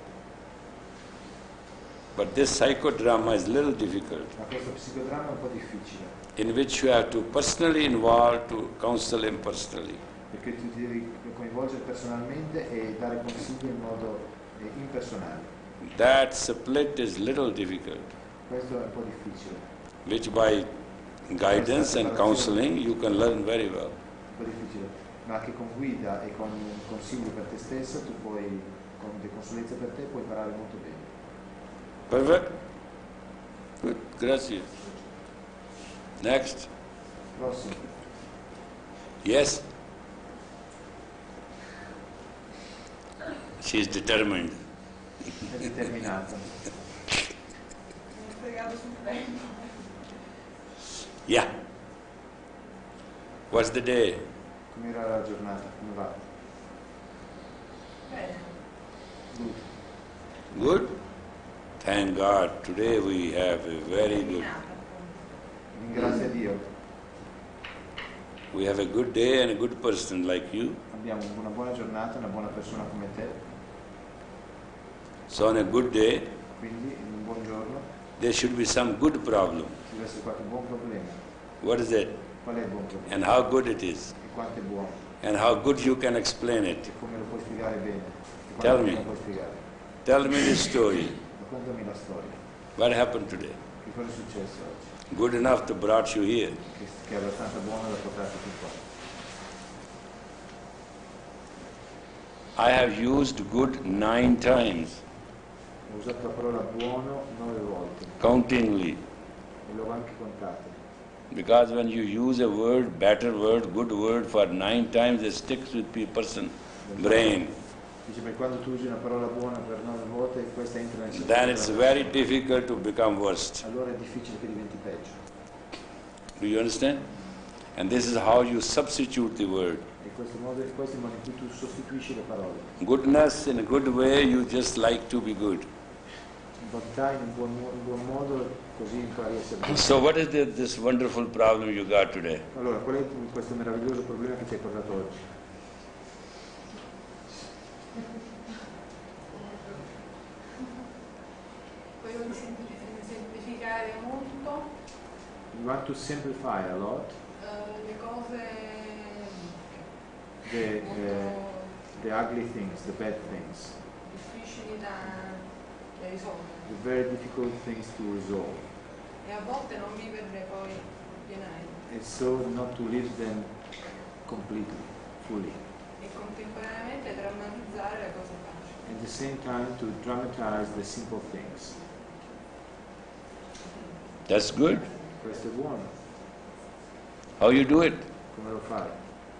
But this psychodrama is a little difficult, Ma questo psicodramma è un po' difficile, in which you have to personally involve to counsel him personally. perché tu ti devi coinvolgere personalmente e dare consigli in modo impersonale. That split is little difficult, Questo è un po' difficile, which by guidance and counseling you can learn very well. un po' difficile, ma che con guida e con consigli per te stesso tu puoi, con le consulenze per te, puoi imparare molto bene. Perfect? Good, gracias. Next. Prossimo. Yes? She is determined. È determinato. Yeah. What's the day? Come era la giornata? Come va? Good. Good? Thank God. Today we have a very good. Ringrazia Dio. We have a good day and a good person like you. Abbiamo una buona giornata, una buona persona come te. So on a good day, Quindi in un buon giorno there should be some good problem. ci deve essere qualche buon problema. What is it? Qual è il buon problema? And how good it is? E quanto è buono? And how good you can explain it. E come lo puoi spiegare bene? E Tell quanto me. lo puoi spiegare? Tell me the story. Raccontami la storia. What happened today? Che cosa è successo oggi? Good enough to brought you here. Che è abbastanza buono da portarti fin qua. I have used good 9 times, Ho usato la parola buono 9 volte countingly. e l'ho anche contate. Because when you use a word, better word, good word for 9 times, it sticks with the person brain. Dice, ma quando tu usi una parola buona per 9 volte, questa entra nel Then it's cervello, very difficult to become worst. allora è difficile che diventi peggio. Do you understand? And this is how you substitute the word. E questo è il modo in cui tu sostituisci le parole. Goodness in a good way, you just like to be good. Bontà in un buon modo, così impari a essere buono. So what is this wonderful problem you got today? Allora, qual è questo meraviglioso problema che ti hai portato oggi? Quello di semplificare molto You want to simplify a lot le cose the ugly things, the bad things, difficili da risolvere the very difficult things to resolve. e a volte non viverle poi pienamente And so not to live them completely, fully. e contemporaneamente drammatizzare le cose facili. At the same time to dramatize the simple things. That's good. Questo è buono. How you do it? Come lo fai?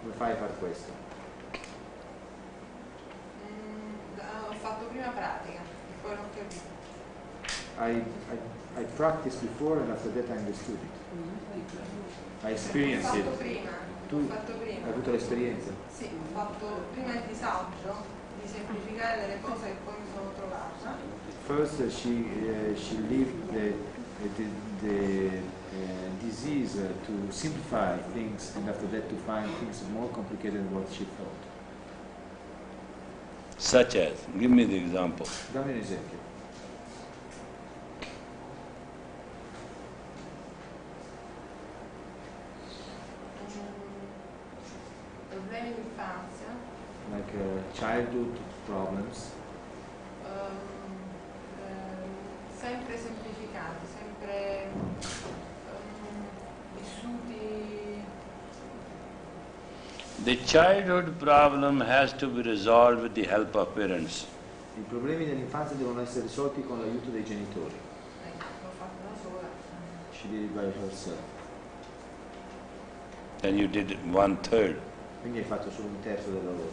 Come fai a fare questo? Ho fatto prima pratica e poi l'ho capito. I practiced before and after that I understood it. I experienced L'ho it. fatto prima. Tu L'ho fatto prima. hai avuto l'esperienza? Sì, ho fatto prima il disagio di semplificare delle cose che poi mi sono trovata. First, she lived the disease to simplify things, and after that to find things more complicated than what she thought. Such as, give me the example. Dammi un esempio. Problemi di infanzia, Like childhood problems, sempre semplificati, sempre vissuti. The childhood problem has to be resolved with the help of parents. I problemi dell'infanzia devono essere risolti con l'aiuto dei genitori. L'ho fatto da sola. She did it by herself. Then you did 1/3. Quindi hai fatto solo un terzo del lavoro.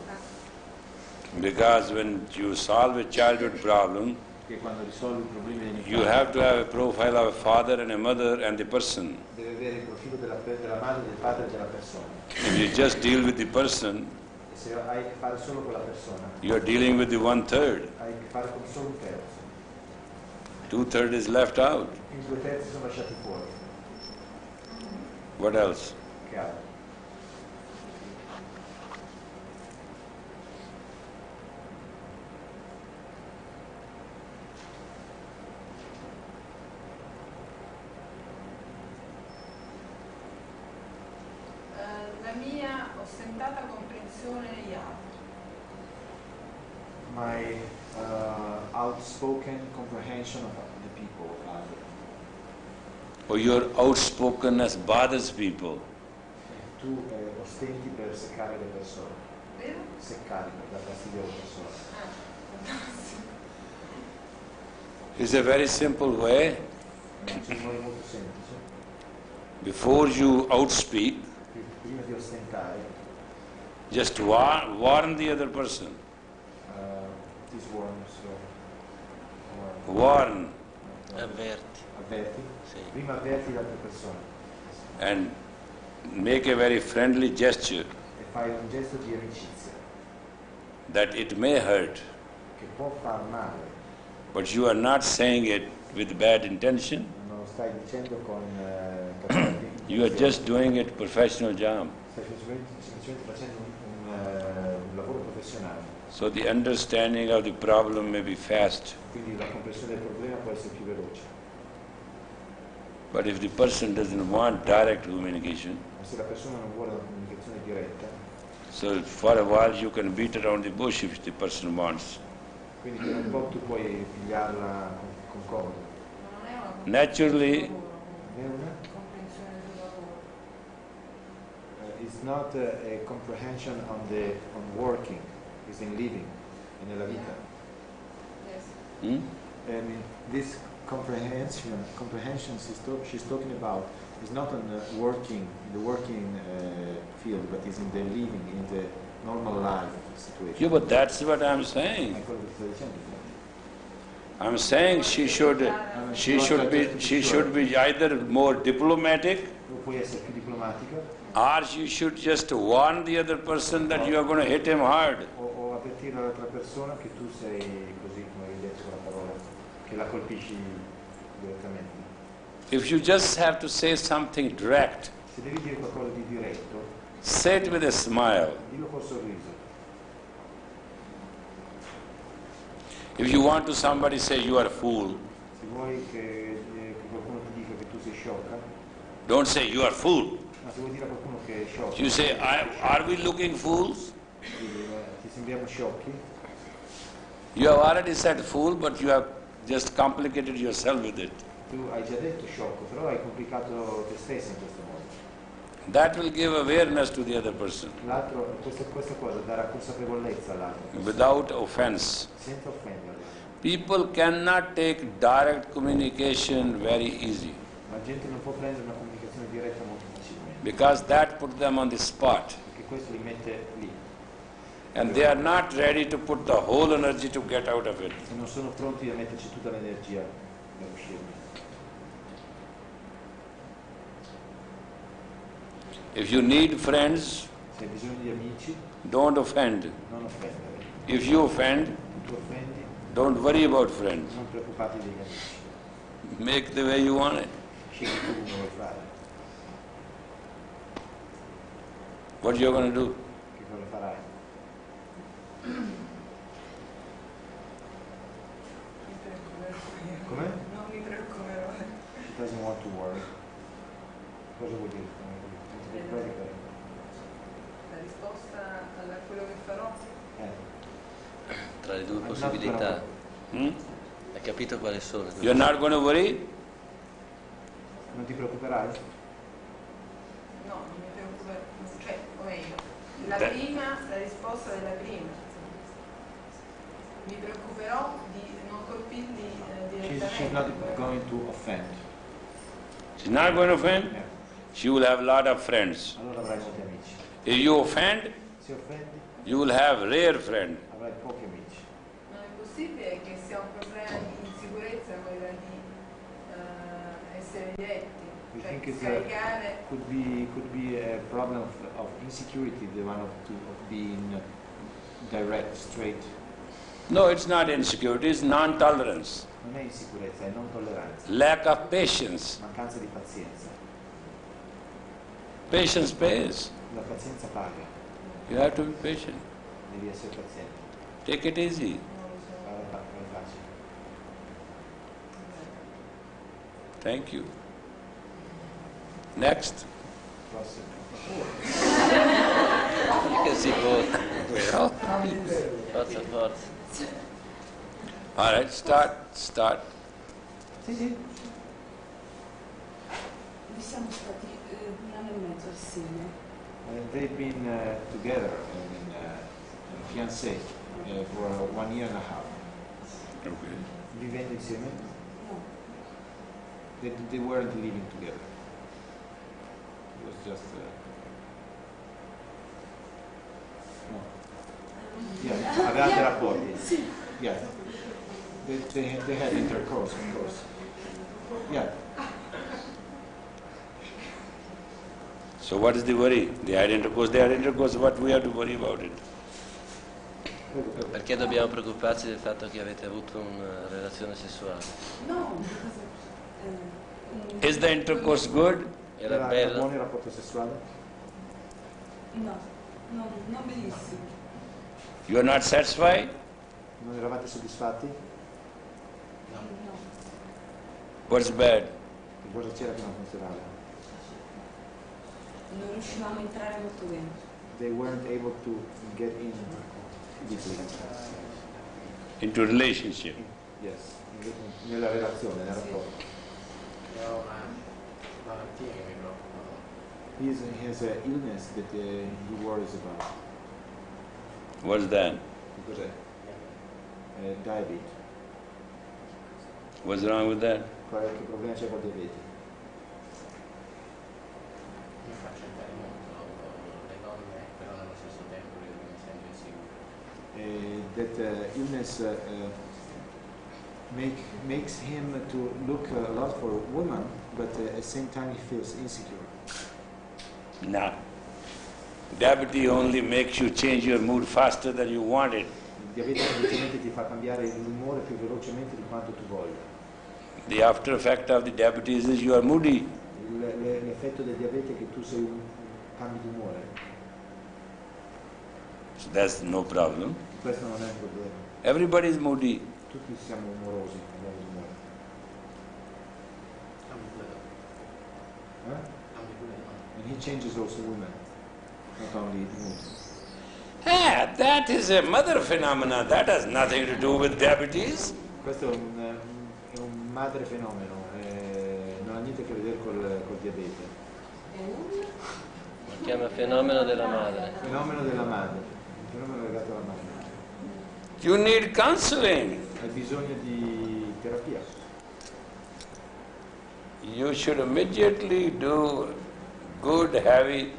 Because when you solve a childhood problem, Che quando risolvi i problemi dell'infanzia you have to have a profile of a father and a mother and the person. devi avere il profilo della madre, del padre e della persona. If you just deal with the person, E se hai a che fare solo con la persona, you are dealing with the 1/3. hai a che fare con solo un terzo. 2/3 is left out. I 2/3 sono lasciati fuori. What else? Che altro? La mia ostentata comprensione degli altri. My outspoken comprehension of the people. Or your outspokenness bothers people. Tu ostenti per seccare le persone. Vero? Seccare per dar fastidio alle persone. Fantastico. It's a very simple way. C'è un modo molto semplice. Before you outspeak, Prima di ostentare, just warn the other person. this warns, Warn. Avverti. avverti. Sì. Prima avverti l'altra persona And make a very friendly gesture e fai un gesto di amicizia that it may hurt, che può far male, but you are not saying it with bad intention. non lo stai dicendo con cattiva You are intenzione. just doing it professional job. Stai semplicemente facendo un lavoro professionale, So the understanding of the problem may be fast. quindi la comprensione del problema può essere più veloce. But if the person doesn't want direct communication, Ma se la persona non vuole una comunicazione diretta, so for a while you can beat around the bush if the person wants. quindi per un po' tu puoi pigliarla con comodo. Ma non è una Naturally, È una? comprensione sul lavoro. It's not a comprehension on working, it's in living, è nella vita. Yes. hmm? This comprehension she's talking about is not on the working, in the working field, but is in the living, in the normal life situation. Yeah, but that's what I'm saying. È quello che sto dicendo. I'm saying she should be either more diplomatic, Tu puoi essere più diplomatica or you should just warn the other person that you are going to hit him hard. o avvertire l'altra persona che tu sei così, come hai detto con la parola, che la colpisci direttamente. If you just have to say something direct, Se devi dire qualcosa di diretto, say it with a smile. dillo col sorriso. If you want to somebody say you are a fool, Se vuoi che qualcuno ti dica che tu sei sciocca, don't say you are a fool. ma se vuoi dire a qualcuno che è sciocco, You say, are we looking fools? ti sembriamo sciocchi, You have already said fool, but you have just complicated yourself with it. tu hai già detto sciocco, però hai complicato te stesso in questo modo. That will give awareness to the other person L'altro, questa cosa darà consapevolezza all'altro, without offense. senza offenderlo. People cannot take direct communication very easy La gente non può prendere una comunicazione diretta molto facilmente, because that put them on the spot. perché questo li mette lì And they are not ready to put the whole energy to get out of it. e non sono pronti a metterci tutta l'energia per uscirne. If you need friends, Se hai bisogno di amici, don't offend. non offendere. If you offend, Tu offendi, don't worry about friends. non preoccupati degli amici. Make the way you want it. Scegli tu come vuoi fare, What you're going to do? che cosa farai. Mi preoccuperò. Come? Non mi preoccuperò. She doesn't want to worry. Cosa vuol dire? Non ti preoccupare che fai? La risposta a quello che farò? Tra le due I'm not possibilità. Hmm? Hai capito quali sono? You're not going to worry? Non ti preoccuperai? No, non mi preoccuperò. Cioè, o meglio, la Beh. prima, la risposta della prima. Mi preoccuperò di non colpirli She's not direttamente. going to offend. She's not going to offend? Yeah. She will have a lot of friends. Allora avrai molti amici. If you offend, Se offendi, you will have rare friends. avrai avrai pochi amici. Non è possibile che sia un problema di insicurezza quella di essere diretti, We cioè think it's scaricare. could be a problem of insecurity, the one of being direct, straight. No, it's not insecurity, it's non-tolerance. Non è insicurezza, è non tolleranza, Lack of patience. mancanza di pazienza. Patience pays. La pazienza paga, You have to be patient. devi essere paziente. Take it easy. Vai facile. Thank you. Next. Prossimo. You can see both. Well, Lots of thoughts. all right, start. Sì, sì. Vi siamo stati 1 anno e mezzo assieme. They've been together, fiancé, for 1 year and a half. Okay. Vivendo insieme? No, They weren't living together. It was just... no. Yeah, avevate rapporti? sì. Yeah. They had intercourse, of course. Yeah. So what is the worry? They had intercourse, what we have to worry about it? Perché dobbiamo preoccuparci del fatto che avete avuto una relazione sessuale? No, Is the intercourse good? Era Era bella? buono il rapporto sessuale? no, non benissimo. You are not satisfied? Non eravate soddisfatti? No. What's bad? Che cosa c'era che non funzionava? Non riuscivamo a entrare molto bene. They weren't able to get in deeply. Into relationship. Yes, nella relazione, nel rapporto. He has an illness that he worries about. What's that? Che cos'è? Diabetes. What's wrong with that? Che problema c'è col diabete? Mi fa accettare molto le donne, però nello stesso tempo io mi sento insicuro. That illness makes him to look a lot for women, but at the same time he feels insecure. No. Diabetes only makes you change your mood faster than you want it. Il diabete semplicemente ti fa cambiare l'umore più velocemente di quanto tu voglia. The after effect of the diabetes is you are moody. L'effetto del diabete è che tu sei un cambio di umore. So that's no problem. Questo non è un problema. Everybody is moody. Tutti siamo umorosi, abbiamo umore. And he changes also women, not only mood. That is a mother phenomena. That has nothing to do with diabetes. Questo è un madre fenomeno, non ha niente a che vedere col diabete. Si chiama fenomeno della madre. Fenomeno della madre, fenomeno legato alla madre. You need counseling. Hai bisogno di terapia. You should immediately do good, heavy,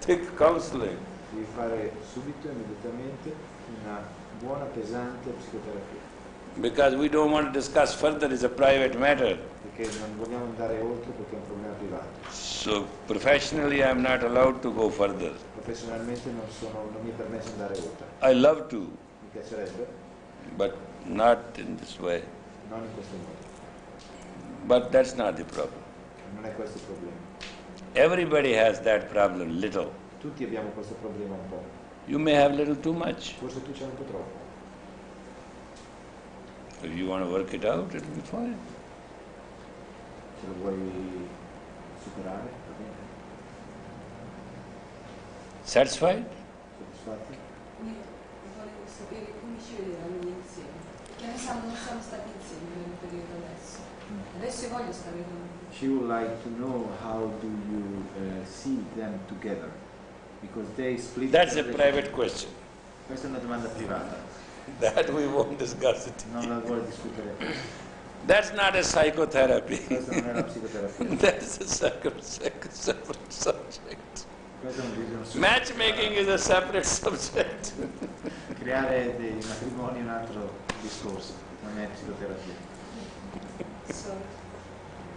thick counseling. Devi fare subito, immediatamente, una buona, pesante psicoterapia. Because we don't want to discuss further, it's a private matter. Perché non vogliamo andare oltre perché è un problema privato. So professionally I'm not allowed to go further. Professionalmente non mi è permesso andare oltre. I love to, Mi piacerebbe, but not in this way. non in questo modo. But that's not the problem. Non è questo il problema. Everybody has that problem, little. Tutti abbiamo questo problema un po'. You may have little too much. Forse tu c'è un po' troppo. If you want to work it out, it'll be fine. Se lo vuoi superare, va bene. Satisfied? Soddisfatti? Volevo sapere come ci vedevamo insieme. Perché noi non siamo stati insieme nel periodo adesso. Adesso io voglio stare con lui. She would like to know how do you see them together, because they split. That's a private question. Questa è una domanda privata, That we won't discuss it. non la vuole discutere. That's not a psychotherapy. Questa non è una psicoterapia. That is a separate subject. Questo è un discorso. Matchmaking is a separate subject. Creare dei matrimoni è un altro discorso, non è psicoterapia.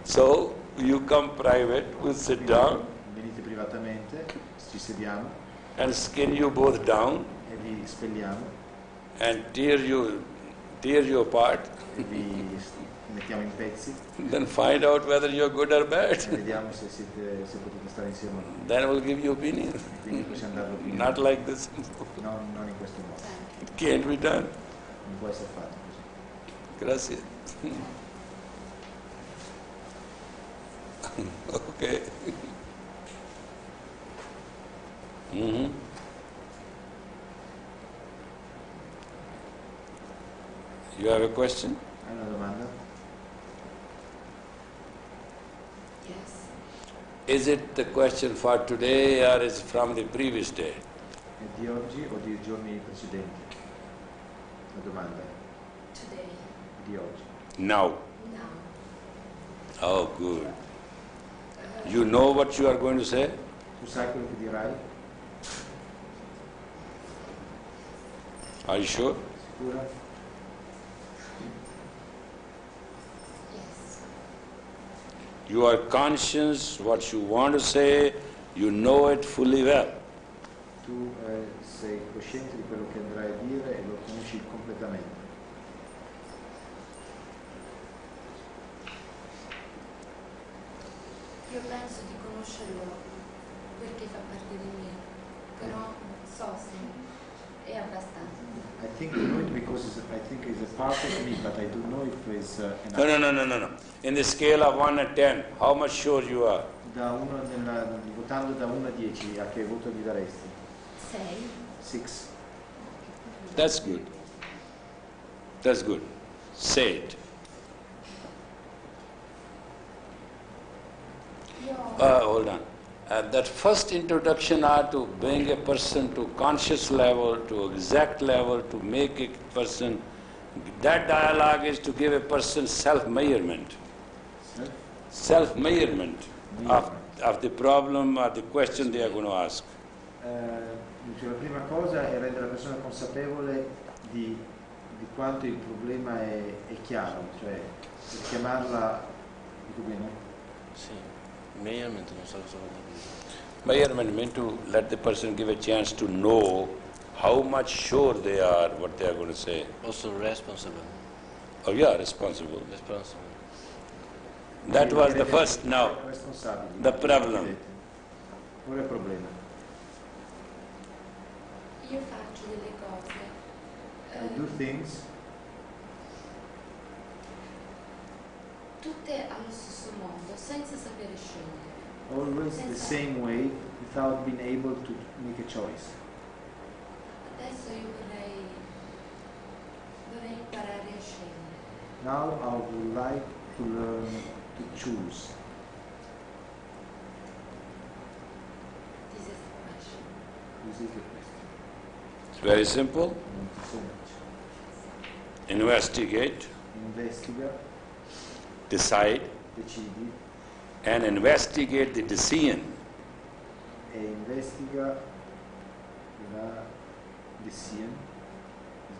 So you come private, we'll sit down Venite privatamente, ci sediamo and skin you both down e vi spelliamo and tear you apart. e vi mettiamo in pezzi Then find out whether you're good or e bad. vediamo se potete stare insieme o no. Then we'll give you opinion. Quindi possiamo dare l'opinione. Not like this. Non in questo modo. It can't be done. Non può essere fatto così. Grazie. Okay. Mm-hmm. You have a question? Hai una domanda? Yes. Is it the question for today or is it from the previous day? È di oggi o di giorni precedenti? La domanda è Today. di oggi. Now. Now. Oh, good. You know what you are going to say? Tu sai quello che dirai? Are you sure? Sicura? Yes. You are conscious what you want to say, you know it fully well. Tu sei cosciente di quello che andrai a dire e lo conosci completamente. Io penso di conoscerlo perché fa parte di me, però non so se è abbastanza. I think I know it because I think it's a part of me, but I don't know if it's enough. No. In the scale of 1 and 10, how much sure you are? Votando da 1 a 10, a che voto gli daresti? 6. 6. That's good. That's good. Say it. Hold on. That first introduction are to bring a person to conscious level, to exact level, to make a person. That dialogue is to give a person self-measurement. Self-measurement of the problem or the question they are going to ask. La prima cosa è rendere la persona consapevole di quanto il problema è chiaro, cioè chiamarla, dico bene? Sì, measurement non so cosa vuol dire. Measurement means to let the person give a chance to know how much sure they are what they are going to say. Also responsible. Oh yeah, responsible. Responsible. That was the first. Now, the problem. Qual è il problema? Io faccio delle cose. I do things Tutte allo stesso modo, senza sapere scegliere. always the same way without being able to make a choice. Adesso io vorrei imparare a scegliere. Now I would like to learn to choose. This is the question. This is the question. It's very simple. Thank you so much. Investigate, Investiga, decide, decidi and investigate the decision. e investiga la decision.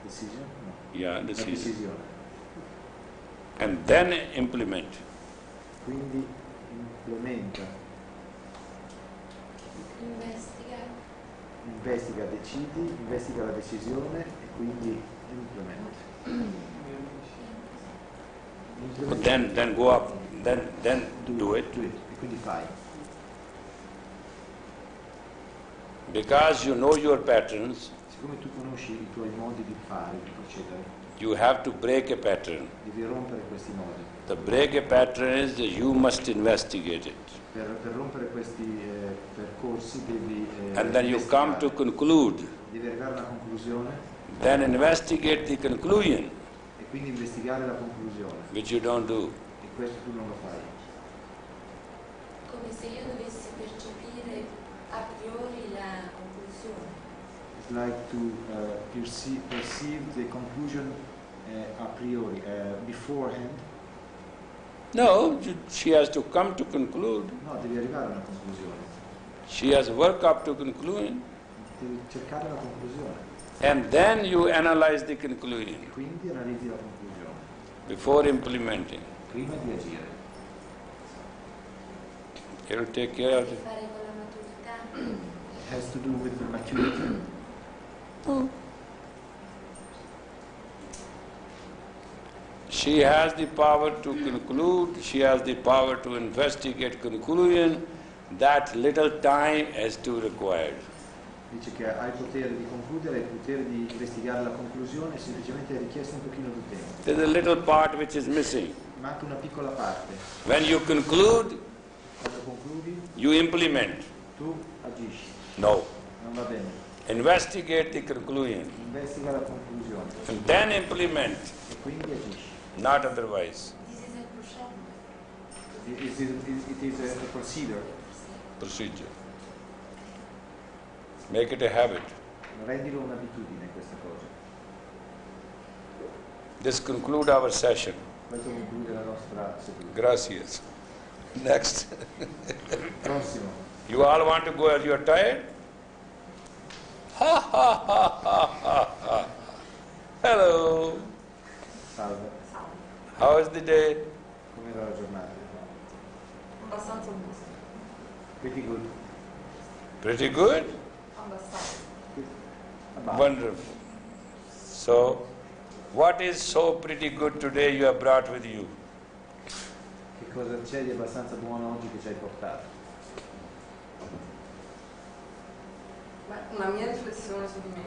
Decision? No. Yeah, La decision. decisione. And then implement. Quindi implementa, investiga, decidi, investiga la decisione e quindi implementa. But then go up. Then do it. E quindi fai. Because you know your patterns, Siccome tu conosci i tuoi modi di fare, di procedere, you have to break a pattern. devi rompere questi modi. The break a pattern is that you must investigate it. Per rompere questi percorsi devi And then you come to conclude. devi arrivare a una conclusione Then investigate the conclusion, e quindi investigare la conclusione. which you don't do. E questo tu non lo fai. Come se io dovessi percepire a priori la conclusione. It's like to perceive the conclusion a priori, beforehand. No, she has to come to conclude. No, devi arrivare a una conclusione. She has work up to conclusion. Devi cercare la conclusione. And then you analyze the conclusion Quindi analizzi la conclusione before implementing. prima di agire. It will take care of it. Fare con la maturità. It has to do with the maturity. She has the power to conclude, she has the power to investigate conclusion. That little time is too required. Dice che ha il potere di concludere, il potere di investigare la conclusione, semplicemente è richiesto un pochino di tempo. There's a little part which is missing. Manca una piccola parte. When you conclude, Quando concludi, you implement. tu agisci. No. Non va bene. Investigate the conclusion Investiga la conclusione and then implement, e quindi agisci. not otherwise. This is a procedure. It is a procedure. Procedure. Make it a habit. Rendilo un'abitudine questa cosa. This conclude our session. Questo conclude la nostra seduta. Gracias. Next. Prossimo. You all want to go as you are tired? Ha ha ha ha ha ha. Hello. Salve. How is the day? Com'era la giornata? Abbastanza busta. Pretty good. Pretty good? Abbastanza. Abbastanza. Wonderful. So, what is so pretty good today you have brought with you? Che cosa c'è di abbastanza buono oggi che ci hai portato? Una mia riflessione su di me.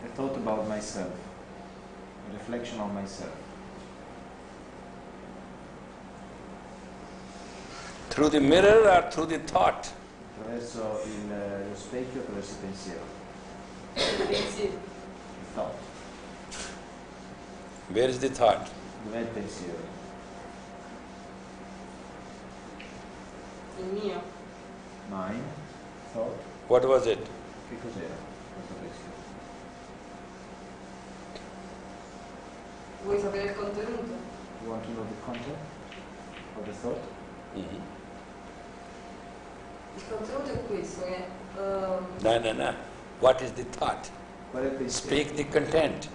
A thought about myself. A reflection on myself. Through the mirror or through the thought? Attraverso lo specchio, attraverso il pensiero. Pensieri. Il thought. Where is the thought? Dov'è il pensiero? Il mio. Mine. Thought. What was it? Che cos'era questo pensiero? Vuoi sapere il contenuto? You want to know the content of the thought? Il contenuto è questo, che No. What is the thought? Qual è il pensiero? Speak the content.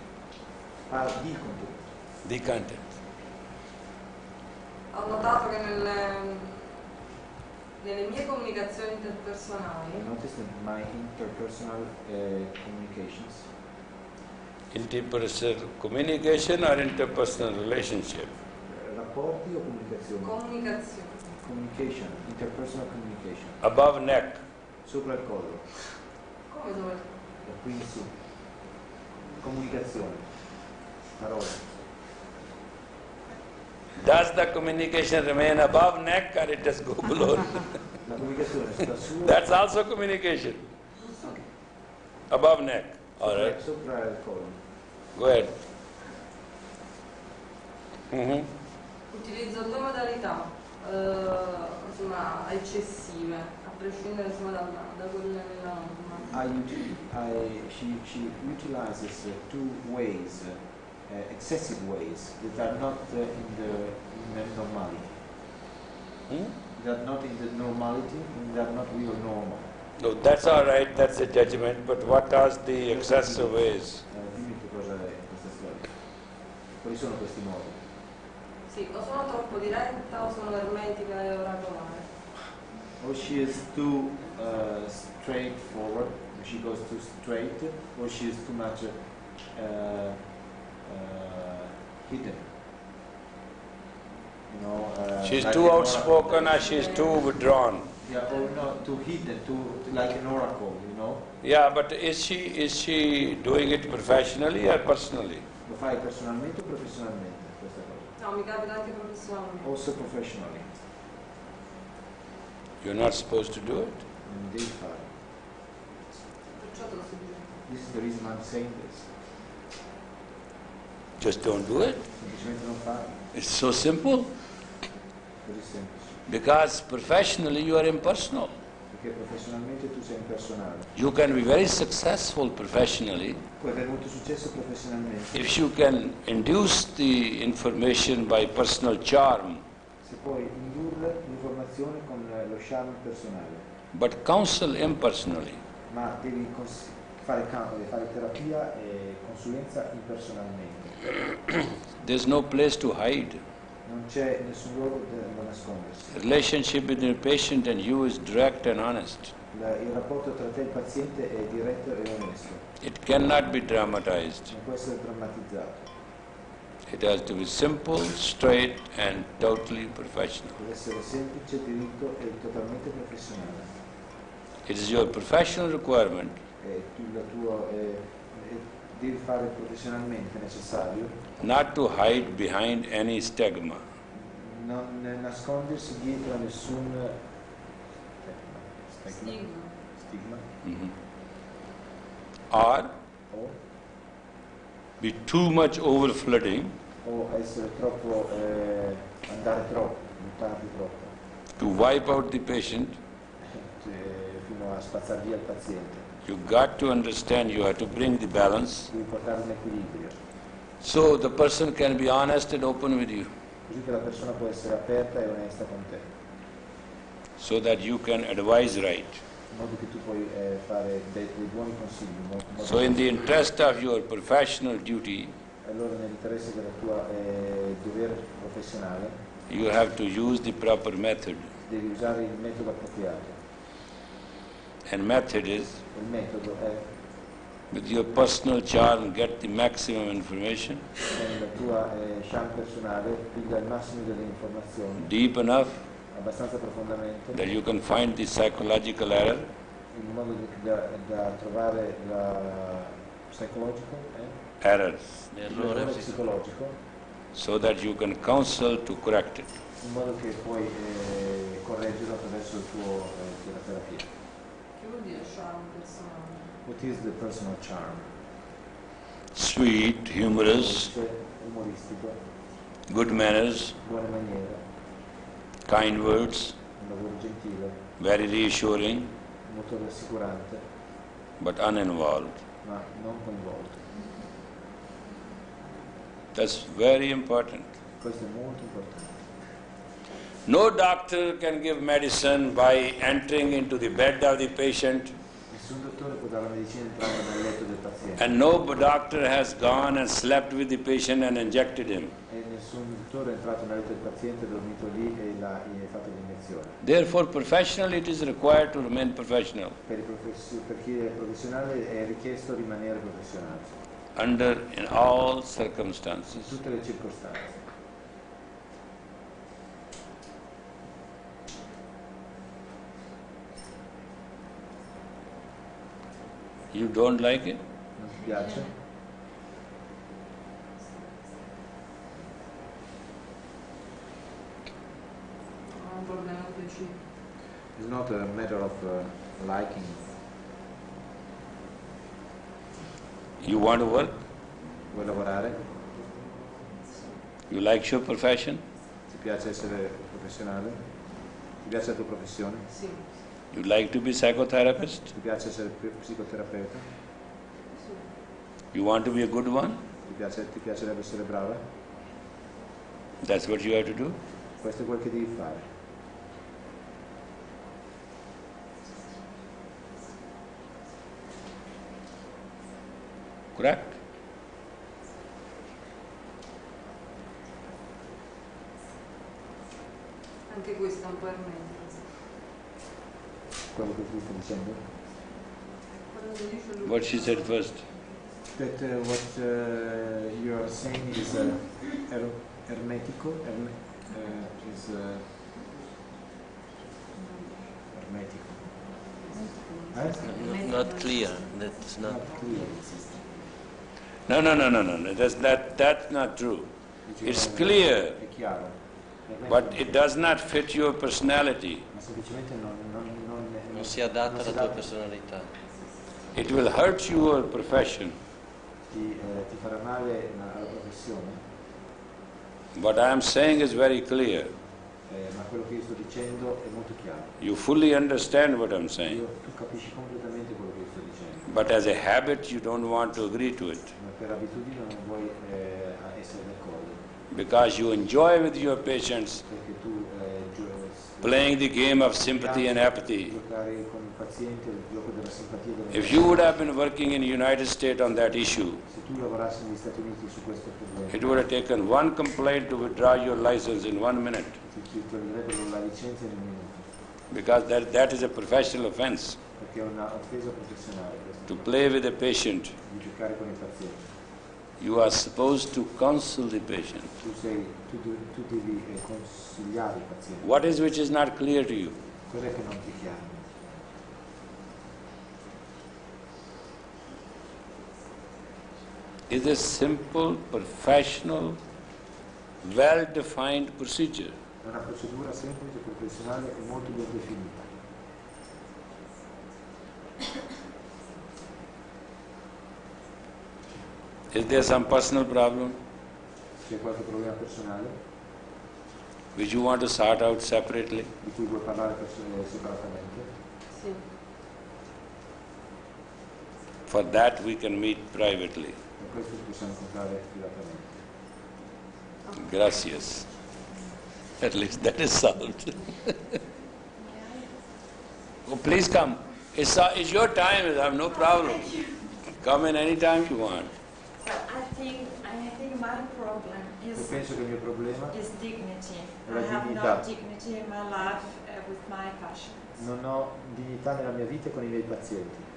Parla di contenuto. The content. ho notato che nelle mie comunicazioni interpersonali I noticed that my interpersonal communications, Interpersonal communication or interpersonal relationship? rapporti o comunicazioni? comunicazioni Communication, interpersonal communication. Above neck. Sopra il collo, come dove da qui in su. Comunicazione, parole. Does the communication remain above neck or it does go below? La comunicazione sta su. That's also communication. Above neck. All right. Sopra il collo. Go ahead. Mhm. utilizzo due modalità insomma eccessive, a prescindere insomma da quelle della norma. She utilizes two ways, excessive ways that are not in the normality. They are not in the normality, and they are not real normal. No, that's all right. That's a judgment. But what are the excessive ways? Dimmi che cosa è questa storia. Quali sono questi modi? Sì, o sono troppo diretta o sono ermetica e oracolare. Or she is too straightforward, she goes too straight, or she is too much hidden. You know, She's like too an outspoken or she's too withdrawn. Yeah, or not too hidden, like an oracle, you know. Yeah, but is she doing it professionally or personally? Lo fai personalmente o professionalmente questa cosa? No, mi capita anche professionalmente. Also professionally. You're not supposed to do it. Non devi fare. Perciò te lo sto dicendo. This is the reason I'm saying this. Just don't do it. Semplicemente non farlo. It's so simple. Così semplice. Because professionally you are impersonal. Perché professionalmente tu sei impersonale. You can be very successful professionally Puoi avere molto successo professionalmente. if you can induce the information by personal charm. Se puoi indurre l'informazione relazione con lo shaman personale, but counsel impersonally. ma devi fare terapia e consulenza impersonalmente. There's no place to hide. Non c'è nessun luogo da nascondersi. Relationship between the patient and you is direct and honest. Il rapporto tra te e il paziente è diretto e onesto. It cannot be dramatized. Non può essere drammatizzato. It has to be simple, straight, and totally professional. Deve essere semplice, diritto e totalmente professionale. It is your professional requirement Devi fare professionalmente necessario not to hide behind any stigma. non nascondersi dietro a nessun stigma. Or o be too much over-flooding essere troppo andare troppo, buttarti troppo to wipe out the patient. fino a spazzare via il paziente. You got to understand you have to bring the balance Devi portare un equilibrio so the person can be honest and open with you, così che la persona può essere aperta e onesta con te, so that you can advise right. in modo che tu puoi fare dei buoni consigli. So in the interest of your professional duty, Allora nell'interesse della tua dovere professionale you have to use the proper method. devi usare il metodo appropriato. And method is, Il metodo è with your personal charm, get the maximum information, con la tua charme personale, piglia il massimo delle informazioni, deep enough abbastanza profondamente, that you can find the psychological error, in modo da trovare la psicologico, errors, l'errore psicologico, so that you can counsel to correct it. in modo che puoi correggerlo attraverso la terapia. Che vuol dire charme personale? What is the personal charm? Sweet, humorous, Umoristico, good manners, buone maniere, kind words, un lavoro gentile, very reassuring, molto rassicurante, but uninvolved. ma non coinvolto. That's very important. Questo è molto importante. No doctor can give medicine by entering into the bed of the patient, Nessun dottore può dare la medicina entrando nel letto del paziente and no doctor has gone and slept with the patient and injected him. e nessun dottore è entrato nel letto del paziente, è dormito lì e gli ha fatto l'iniezione. Therefore, professionally, it is required to remain professional Per chi è professionale è richiesto rimanere professionale in all in circumstances. tutte le circostanze. You don't like it? Non ti piace? Ho un problema specifico. It's not a matter of liking. You want to work? Vuoi lavorare? You like your profession? Ti piace essere professionale? Ti piace la tua professione? Sì. You like to be psychotherapist? Ti piace essere psicoterapeuta? You want to be a good one? Ti piacerebbe essere brava? That's what you have to do. Questo è quel che devi fare. Correct? Anche questo è un po' ermetico. Quello che tu stai dicendo? Quello che dice lui. What she said first. That what you are saying is hermetico, is hermetico. Not clear. That's not. Not clear. No. That's not true. It's clear, È chiaro. but it does not fit your personality. Ma semplicemente Non si adatta alla tua personalità. It will hurt your profession. Ti farà male alla professione, What I am saying is very clear. ma quello che io sto dicendo è molto chiaro. You fully understand what I'm saying. Tu capisci completamente quello che io sto dicendo, But as a habit, you don't want to agree to it. ma per abitudine non vuoi essere d'accordo, Because you enjoy with your patients perché tu playing the game of sympathy and apathy. Giocare con il paziente il gioco della simpatia e della If you would have been working in the United States on that issue, Se tu lavorassi negli Stati Uniti su questo problema, it would have taken one complaint to withdraw your license in 1 minute, ti toglierebbero la licenza in un minuto, because that is a professional offense. perché è una offesa professionale To questo, play with a patient, di giocare con il paziente. you are supposed to counsel the patient. Tu devi consigliare il paziente. What is which is not clear to you? Cos'è che non ti è chiaro? Is a simple, professional, well-defined procedure. È una procedura semplice, professionale e molto ben definita. Is there some personal problem C'è qualche problema personale which you want to sort out separately? di cui vuoi parlare separatamente? Sì. For that we can meet privately. Per questo possiamo incontrare privatamente. Gracias. At least that is solved. Oh, please come. It's your time. I have no problem. Come in any time you want. So I think my problem Io is penso che il mio problema dignity. La I have dignità. no dignity in my life with my passions. non ho dignità nella mia vita con i miei pazienti.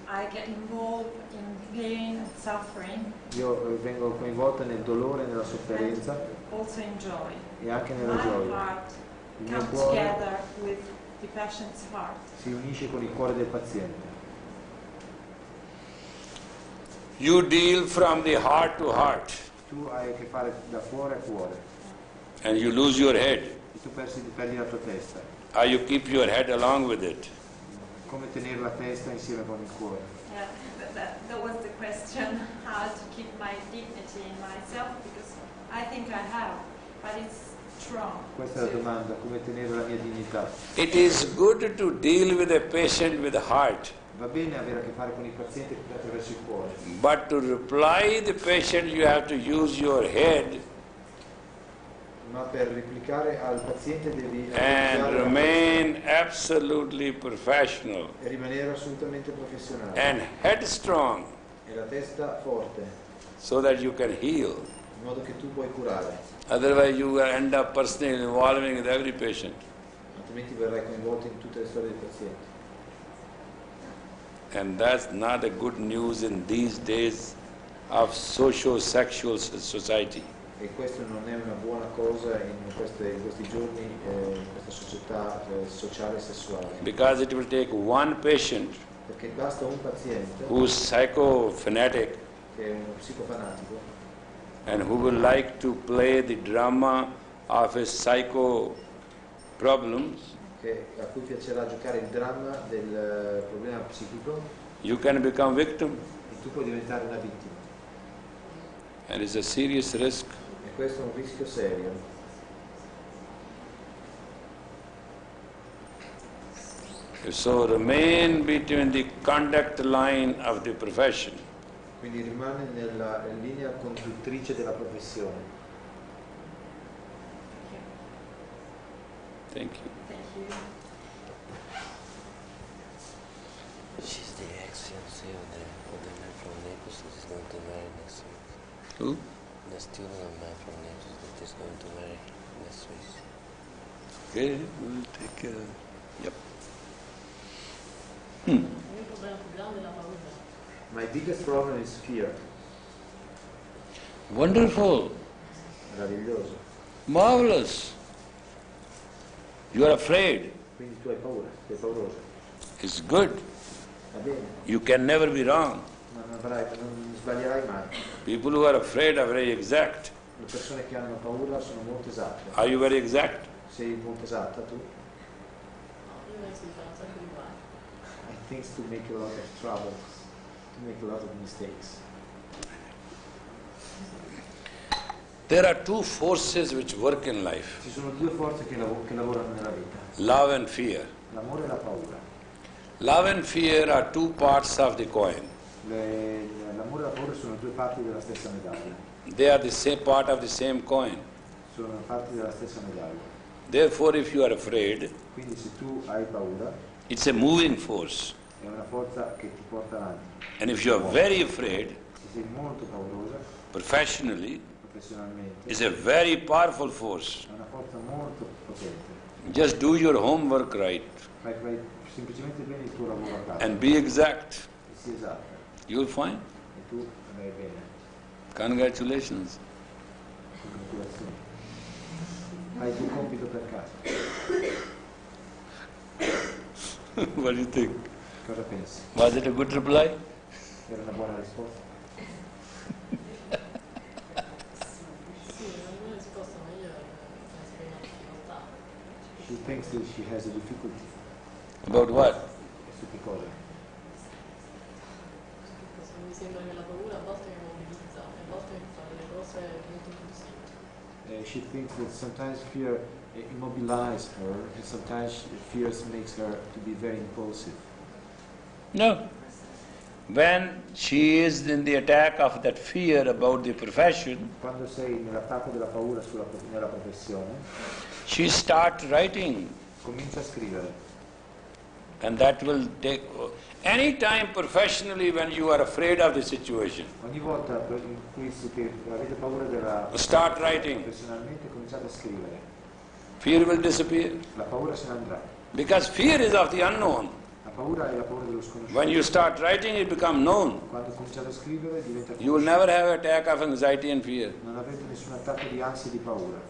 I get involved in pain and suffering. Io vengo coinvolta nel dolore e nella sofferenza Also in joy. e anche nella My gioia. heart Il mio comes cuore together with the patient's heart. si unisce con il cuore del paziente. You deal from the heart to heart Tu hai a che fare da cuore a cuore and you lose your head. e tu perdi la tua testa. Or you keep your head along with it. Come tenere la testa insieme con il cuore? Yeah, that was the question, how to keep my dignity in myself, because I think I have, but it's strong. Questa è la domanda, come tenere la mia dignità. It is good to deal with a patient with the heart, Va bene avere a che fare con il paziente attraverso il cuore, but to reply the patient you have to use your head ma per replicare al paziente devi and utilizzare la remain absolutely professional testa e rimanere assolutamente professionale and headstrong e la testa forte, so that you can heal. in modo che tu puoi curare, Otherwise you will end up personally involving with every patient. altrimenti verrai coinvolto in tutte le storie del paziente. And that's not a good news in these days of socio-sexual society. E questo non è una buona cosa in questi giorni, in questa società sociale e sessuale, Because it will take one patient perché basta un paziente who's psycho-fanatic che è uno psicofanatico and who will like to play the drama of his psycho problems. a cui piacerà giocare il dramma del problema psichico You can become victim, e tu puoi diventare una vittima. and it's a serious risk. E questo è un rischio serio. So remain between the conduct line of the profession. Quindi rimane nella linea conduttrice della professione. Thank you. Thank you. She's the ex-fiancée of the man from Naples that is going to marry next week. Who? The student of man from Naples that is going to marry next week. Okay, we'll take care of it. Yep. My biggest problem is fear. Wonderful. Meraviglioso. Marvelous. You are afraid. Quindi tu hai paura, sei pauroso. It's good. Va bene, You can never be wrong. ma non sbaglierai mai. People who are afraid are very exact. Le persone che hanno paura sono molto esatte. Are you very exact? Sei molto esatta tu? I think to make a lot of trouble, to make a lot of mistakes. There are two forces which work in life, Ci sono due forze che lavorano nella vita, love and fear. l'amore e la paura. Love and fear are two parts of the coin. L'amore e la paura sono due parti della stessa medaglia. They are the same part of the same coin. Sono parti della stessa medaglia. Therefore, if you are afraid, Quindi se tu hai paura, it's a moving force. è una forza che ti porta avanti. And if you are very afraid, Se sei molto paurosa, professionally, professionalmente, it's a very powerful force. è una forza molto potente. Just do your homework right Fai semplicemente bene il tuo lavoro a casa. and be exact. E sii esatta. You'll find. E tu andrai bene. Congratulations. Congratulazioni. Fai il tuo compito per casa. What do you think? Cosa pensi? Was it a good reply? Era una buona risposta? Sì, è una buona risposta, ma io esprimo difficoltà. She thinks that she has a difficulty. About what? Su che cosa? Mi sembra che la paura a volte mi mobilizza, e a volte mi fa delle cose molto impulsive. She thinks that sometimes fear immobilizes her, and sometimes fear makes her to be very impulsive. No. When she is in the attack of that fear about the profession, Quando sei nell'attacco della paura nella professione, she starts writing. comincia a scrivere. And that will take... Any time professionally when you are afraid of the situation, Ogni volta in cui avete paura della start writing. professionalmente cominciate a scrivere. Fear will disappear. La paura se ne andrà. Because fear is of the unknown. La paura è la paura dello sconosciuto. When you start writing, it becomes known. Quando cominciate a scrivere diventa You will never have an attack of anxiety and fear. Non avete nessun attacco di ansia e di paura.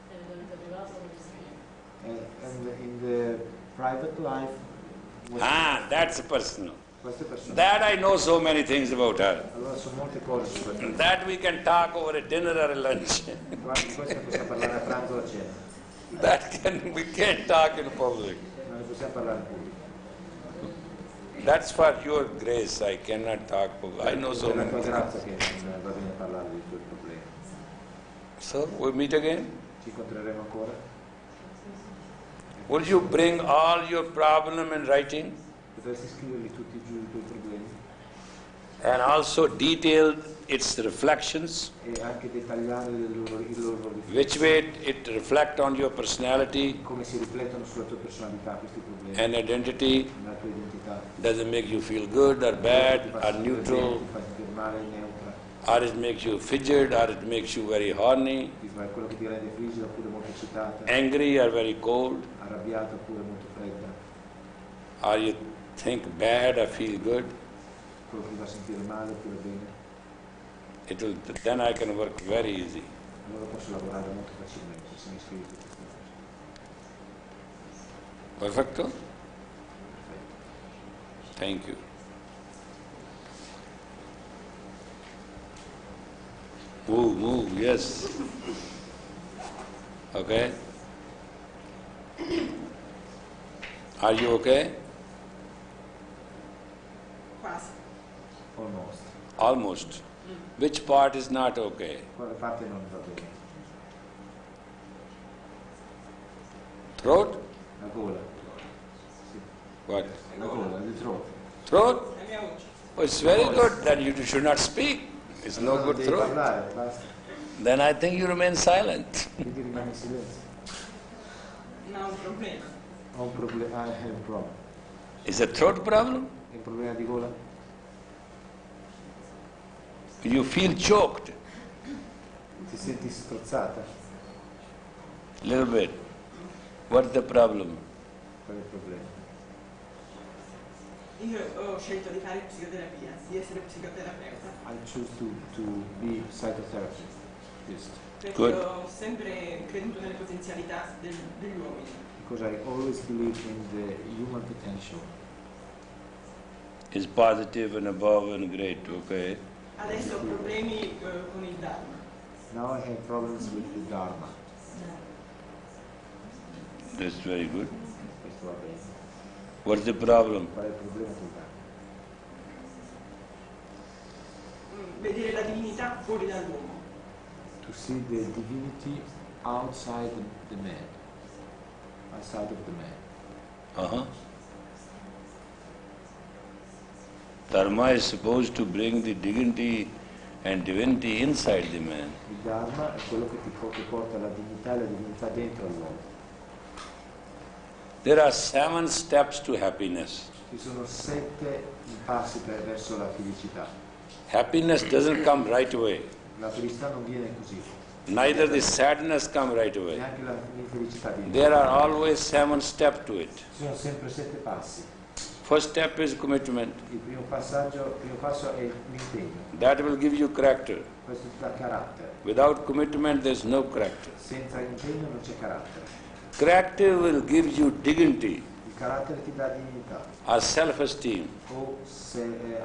E nella vita privata come scrivo. And in the private life, That's personal. queste persone. That I know so many things about her. Allora sono molte cose su questo. That we can talk over a dinner or a lunch. Guardi, questo ne possiamo parlare a pranzo o a cena. We can't talk in public. Non ne possiamo parlare in pubblico. That's for your grace. I cannot talk public. I know so È la many tua things. grazia che non va bene parlare dei tuoi problemi. So we meet again. Ci incontreremo ancora. Will you bring all your problem in writing Potresti scriverli tutti giù i tuoi problemi and also detail its reflections, e anche dettagliare il loro which way it reflect on your personality come si riflettono sulla tua personalità questi problemi, and identity. la tua identità. Does it make you feel good or bad or neutral, Ti fa sentire male, neutra, or it makes you fidget, or it makes you very horny, ti fa quello che ti rende frigido oppure molto eccitata, angry or very cold, arrabbiata oppure molto fredda, or you think bad or feel good? quello che ti fa sentire male oppure bene. Then I can work very easy. Allora posso lavorare molto facilmente se mi scrivi tutte queste cose. Perfecto? Thank you. Move, yes. Okay? Are you okay? Quasi. Almost. Almost. Which part is not okay? Quale parte non va bene? Throat? La gola. Sì. What? La gola, il throat. Throat? La mia voce. Oh, it's very good. Then you should not speak. It's no Allora good devi throat. parlare, basta. Then I think you remain silent. Quindi rimani in silenzio. Non ho un problema. Ho un problema, è un problema. It's a throat problem? È un problema di gola? You feel choked Ti senti strozzata? a little bit. What's the problem? Qual è il problema? Io ho scelto di fare psicoterapia, di essere psicoterapeuta, I choose to be psychotherapist. perché Good. ho sempre creduto nelle potenzialità degli uomini. Because I always believe in the human potential. It's positive and above and great, okay? Adesso ho problemi con il Dharma. Now I have problems with the Dharma. That's very good. Questo va bene. What's the problem? Qual è il problema col Dharma? Vedere la divinità fuori dall'uomo. To see the divinity outside the man. Outside of the man. Uh-huh. Dharma is supposed to bring the dignity and divinity inside the man. Il Dharma è quello che ti porta la dignità e la divinità dentro all'uomo. There are 7 steps to happiness. Ci sono 7 passi verso la felicità. Happiness doesn't come right away. La felicità non viene così. Neither the sadness come right away. Neanche l'infelicità viene. There are always 7 steps to it. Ci sono sempre 7 passi. First step is commitment. Il primo passo è l'impegno. That will give you character. Questo ti dà carattere. Without commitment, there is no character. Senza impegno non c'è carattere. Character will give you dignity Il carattere ti dà dignità or self-esteem. o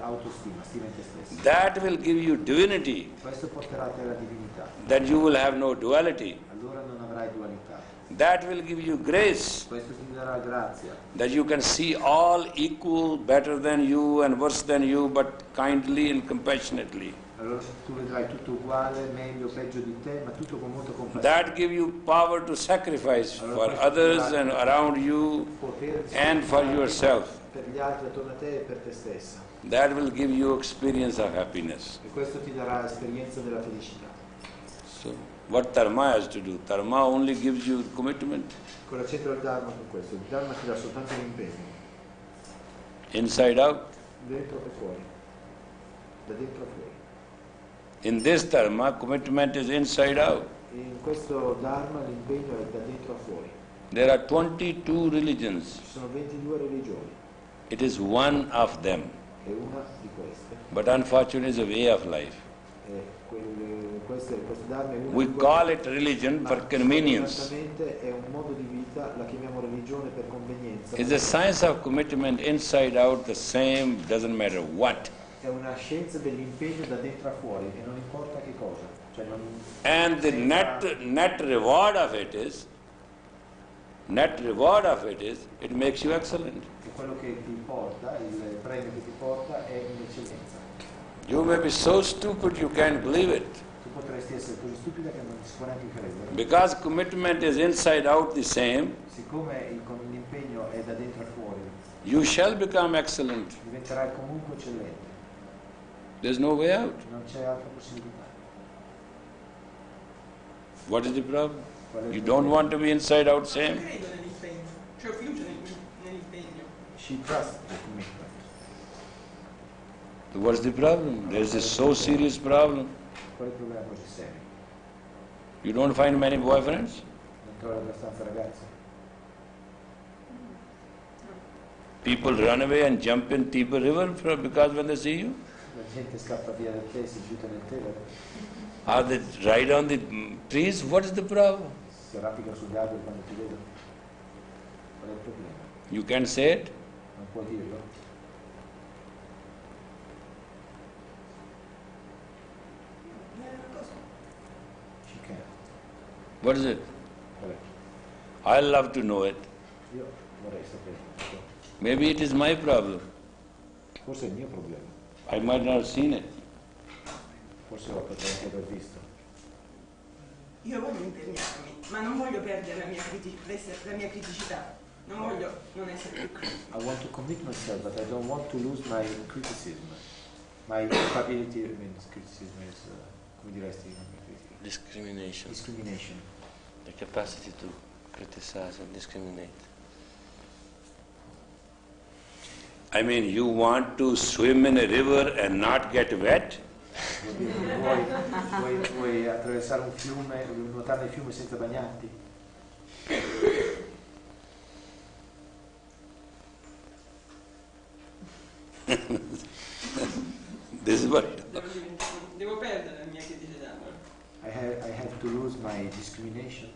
autostima, stima in te stesso. That will give you divinity. Questo porterà a te la divinità. Then you will have no duality. Allora non avrai dualità. That will give you grace. Questo ti darà grazia. That you can see all equal, better than you and worse than you, but kindly and compassionately. Allora tu vedrai tutto uguale, meglio, peggio di te, ma tutto con molto compassione. That gives you power to sacrifice for others and around you and for yourself. Per gli altri attorno a te e per te stessa. That will give you experience of happiness. E questo ti darà esperienza della felicità. So, what Dharma has to do? Dharma only gives you commitment. Cosa c'entra il Dharma con questo? Il Dharma ti dà soltanto l'impegno. Inside out. Dentro e fuori. Da dentro a fuori. In this Dharma, commitment is inside out. In questo Dharma l'impegno è da dentro a fuori. There are 22 religions. Ci sono 22 religioni. It is one of them. È una di queste. But unfortunately, it's a way of life. Questo Dharma è una We di call queste. it religion for Ma convenience. sfortunatamente è un modo di vita, la chiamiamo religione per convenienza. Is the science of commitment inside out the same, doesn't matter what. È una scienza dell'impegno da dentro a fuori e non importa che cosa. Cioè non, And the net reward of it is, it makes you excellent. e quello che ti porta, il premio che ti porta è un'eccellenza. You may be so stupid you can't believe it. Tu potresti essere così stupida che non si può neanche credere. Because commitment is inside out the same, Siccome l'impegno è da dentro a fuori, you shall become excellent. diventerai comunque eccellente. There's no way out. Non c'è altra possibilità. What is the problem? Qual è il You problema? don't want to be inside out same? Credo nell'impegno, cioè ho fiducia nell'impegno. She trusts the commitment. What's the problem? There's a so serious problem. Qual è il problema così serio? You don't find many boyfriends? Non trovi abbastanza ragazzi? People run away and jump in Tiber River because when they see you? La gente scappa via da te, si butta nel Tevere, Or they ride on the trees? What is the problem? si arrampica sugli alberi quando ti vedono. Qual è il problema? You can't say it? Non puoi dirlo? She can. What is it? Qual è? I love to know it. Io vorrei sapere. Maybe it is my problem. Forse è il mio problema. I might not have seen it. Forse lo potrei anche aver visto. Io voglio impegnarmi, ma non voglio perdere la mia criticità. Non voglio non essere più critico. I want to commit myself, but I don't want to lose my criticism. My capability means criticism is, come diresti? Discrimination. Discrimination. The capacity to criticize and discriminate. I mean, you want to swim in a river and not get wet? Vuoi attraversare un fiume, nuotare nel fiume senza bagnarti? This is what... Devo perdere la mia criticità. I have to lose my discrimination.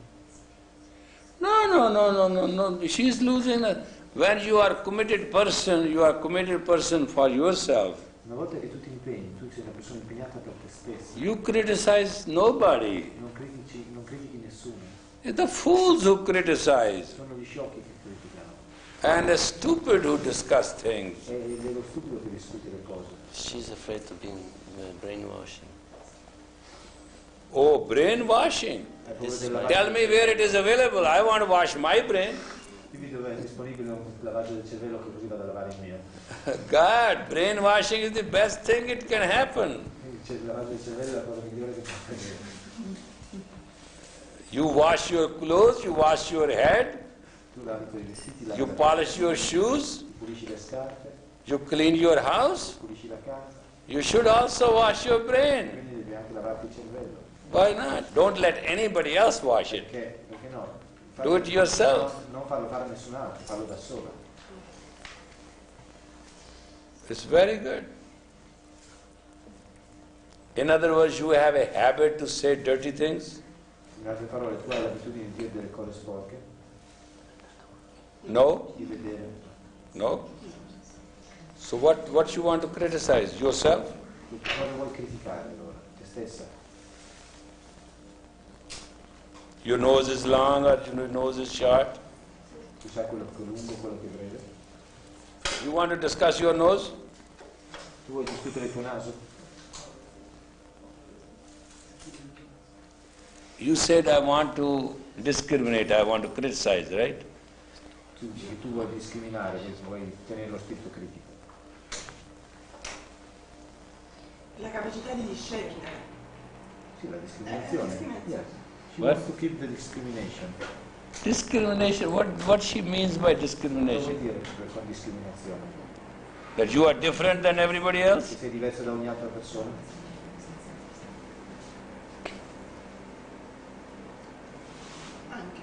No. She is losing it. When you are committed person for yourself. Una volta che tu ti impegni, tu sei una persona impegnata per te stesso. You criticize nobody. Non critichi nessuno. It's the fools who criticize. Sono gli sciocchi che criticano. And the stupid who discuss things. È lo stupido che discute le cose. She's afraid of being brainwashing. Oh, brainwashing. Tell me where it is available. I want to wash my brain. Dimmi dove è disponibile un lavaggio del cervello che così vado a lavare il mio. God, brainwashing is the best thing it can happen. Il lavaggio del cervello è la cosa migliore che può fare. You wash your clothes, you wash your head, Tu lavi i tuoi vestiti, lavi you la polish your shoes, ti pulisci le scarpe, you clean your house. pulisci la casa, You should also wash your brain. quindi devi anche lavarti il cervello. Why not? Don't let anybody else wash it. Perché no? Do it yourself. Non farlo fare a nessun altro, farlo da sola. It's very good. In other words, you have a habit to say dirty things. In altre parole, tu hai l'abitudine di dire delle cose sporche, No? di vedere. No? So what you want to criticize? Yourself? Tu cosa vuoi criticare allora? Te stessa? Your nose is long or your nose is short? Tu sai quello che è lungo, quello che è breve? You want to discuss your nose? Tu vuoi discutere il tuo naso? You said I want to discriminate, I want to criticize, right? Tu dici che tu vuoi discriminare, che vuoi tenere lo spirito critico. La capacità di discernere. Sì, la discriminazione. Yes. She What? wants to keep the discrimination. Discrimination, what she means by Cosa vuol discrimination? dire con discriminazione? That you are different than everybody else? Che sei diverso da ogni altra persona? Anche.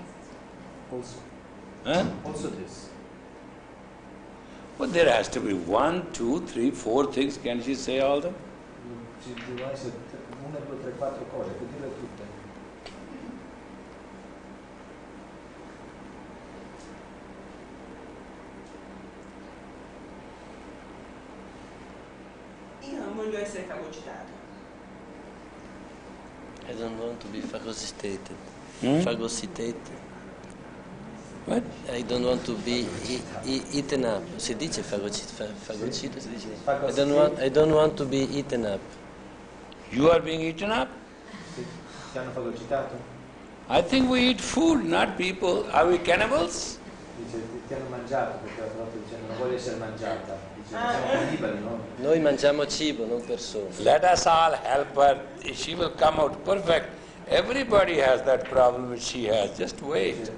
Also. Huh? Also this. Well, there has to be 1, 2, 3, 4 things. Can she say all them? Ci devono essere 1, 2, 3, 4 cose, puoi dirle tutte. Io non voglio essere fagocitato. I don't want to be phagocytated. Hmm? Phagocytated. What? I don't want to be eaten up. Si dice fagocito? Si dice? I don't want to be eaten up. You are being eaten up? Sì. Ti hanno fagocitato? I think we eat food, not people. Are we cannibals? Dice, ti hanno mangiato, perché l'altra volta dicendo non voglio essere mangiata. Dice, siamo cannibali, no? Noi mangiamo cibo, non persone. Let us all help her. She will come out perfect. Everybody has that problem which she has. Just wait.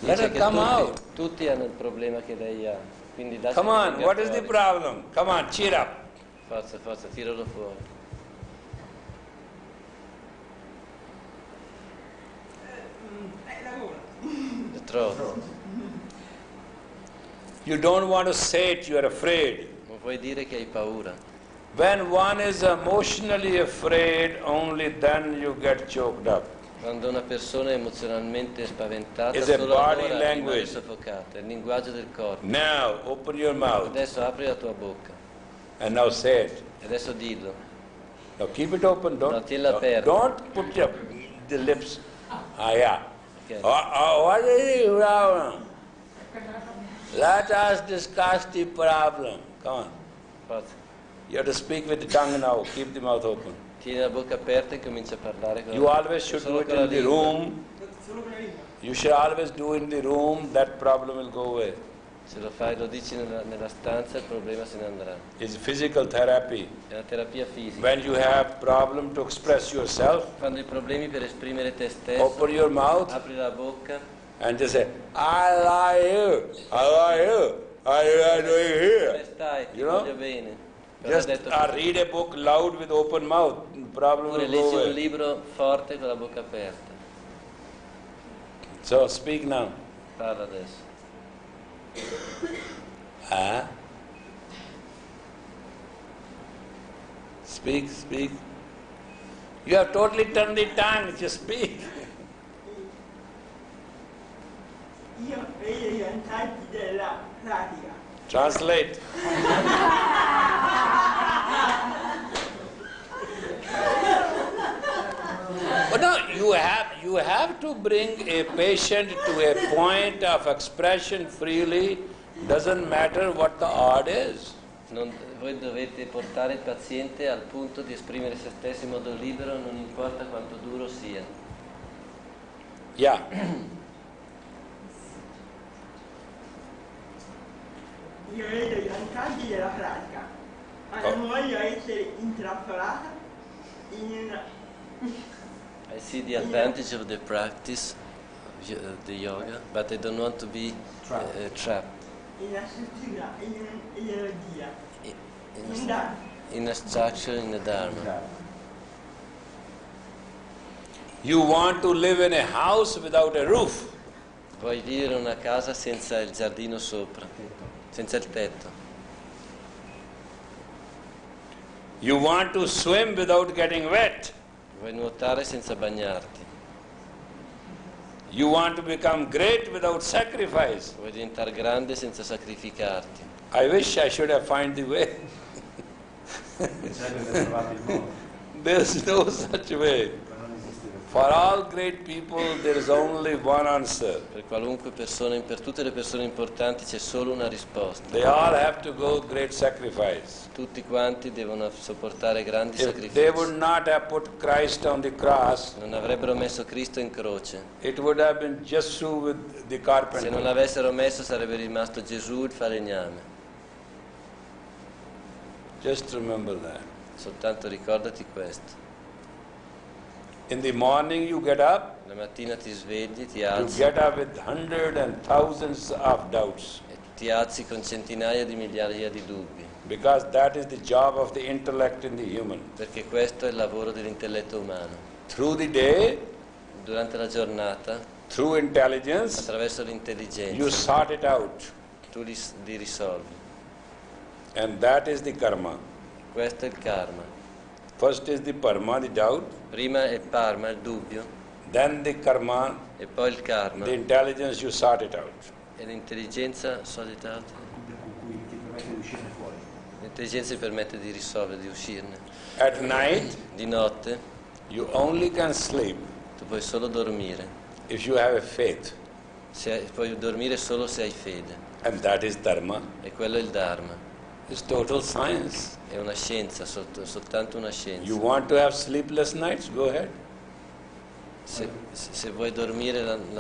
Let her Dice che come out. tutti hanno il problema che lei ha. Quindi lascia Come che on, venga what is the fuori. problem? Come on, cheer up. Forza, forza, tiralo fuori. Lavoro. È troppo. You don't want to say it, you are afraid. Non puoi dire che hai paura. When one is emotionally afraid, only then you get choked up. Quando una persona è emozionalmente spaventata, It's a solo body allora rimane language. soffocata. È il linguaggio del corpo. Now, open your mouth Adesso apri la tua bocca. and now say it. E adesso dillo. Now keep it open. No, tienila aperta. Don't put the lips. Ah, yeah. Ok. What is the problem? Let us discuss the problem. Come on. Forza. You have to speak with the tongue now. Keep the mouth open. Tieni la bocca aperta e comincia a parlare con You always should do solo it con la in the lingua. room. Solo con la lingua. You should always do in the room. That problem will go away. Se lo fai, lo dici nella stanza, il problema se ne andrà. It's physical therapy. È una terapia fisica. When you have problem to express yourself, Quando hai problemi per esprimere te stesso, open your mouth apri la bocca and just say, I like you. I like you. How are you doing come here? stai? Ti You know? voglio bene. Però Just ha detto read a book loud with open mouth. Problem oppure will go leggi un away. libro forte con la bocca aperta. So speak now. Parla adesso. Ah? Speak, speak. You have totally turned the tongue. Just speak. Io vedo i vantaggi della pratica. Translate. But no, you have to bring a patient to a point of expression freely. Doesn't matter what the odd is. Voi dovete portare il paziente al punto di esprimere se stesso in modo libero, non importa quanto duro sia. Yeah. Io vedo i vantaggi della pratica, ma non voglio essere intrappolata I see the advantage of the practice, the yoga, but I don't want to be trapped. In a structure, in the Dharma. You want to live in a house without a roof. Vuoi vivere in una casa senza il giardino sopra, senza il tetto. You want to swim without getting wet. Vuoi nuotare senza bagnarti. You want to become great without sacrifice. Vuoi diventare grande senza sacrificarti. I wish I should have found the way. There's no such way. For all great people there is only one answer. Per qualunque persona, per tutte le persone importanti c'è solo una risposta. They all have to go great sacrifice. Tutti quanti devono sopportare grandi If sacrifici. they would not have put Christ on the cross, non avrebbero messo Cristo in croce. It would have been Gesù with the carpenter. Se non l'avessero messo sarebbe rimasto Gesù il falegname. Just remember that. Soltanto ricordati questo. In the morning you get up. La mattina ti svegli, ti You alzi. get up with hundreds and thousands of doubts. E ti alzi con centinaia di migliaia di dubbi. Because that is the job of the intellect in the human. Perché questo è il lavoro dell'intelletto umano. Through the day, durante la giornata, through intelligence, attraverso l'intelligenza, you sort it out. Tu li risolvi. And that is the karma. Questo è il karma. First is the parma, the doubt. Prima è parma, il dubbio. Then the karma. E poi il karma. The intelligence, you sort it out. E l'intelligenza, l'intelligenza ti permette di risolvere, di uscirne. At night, di notte, you only can sleep. Tu puoi solo dormire. If you have a faith. Puoi dormire solo se hai fede. And that is dharma. E quello è il Dharma. It's total science. È una scienza, soltanto una scienza. You want to have sleepless nights? Go ahead. Se vuoi dormire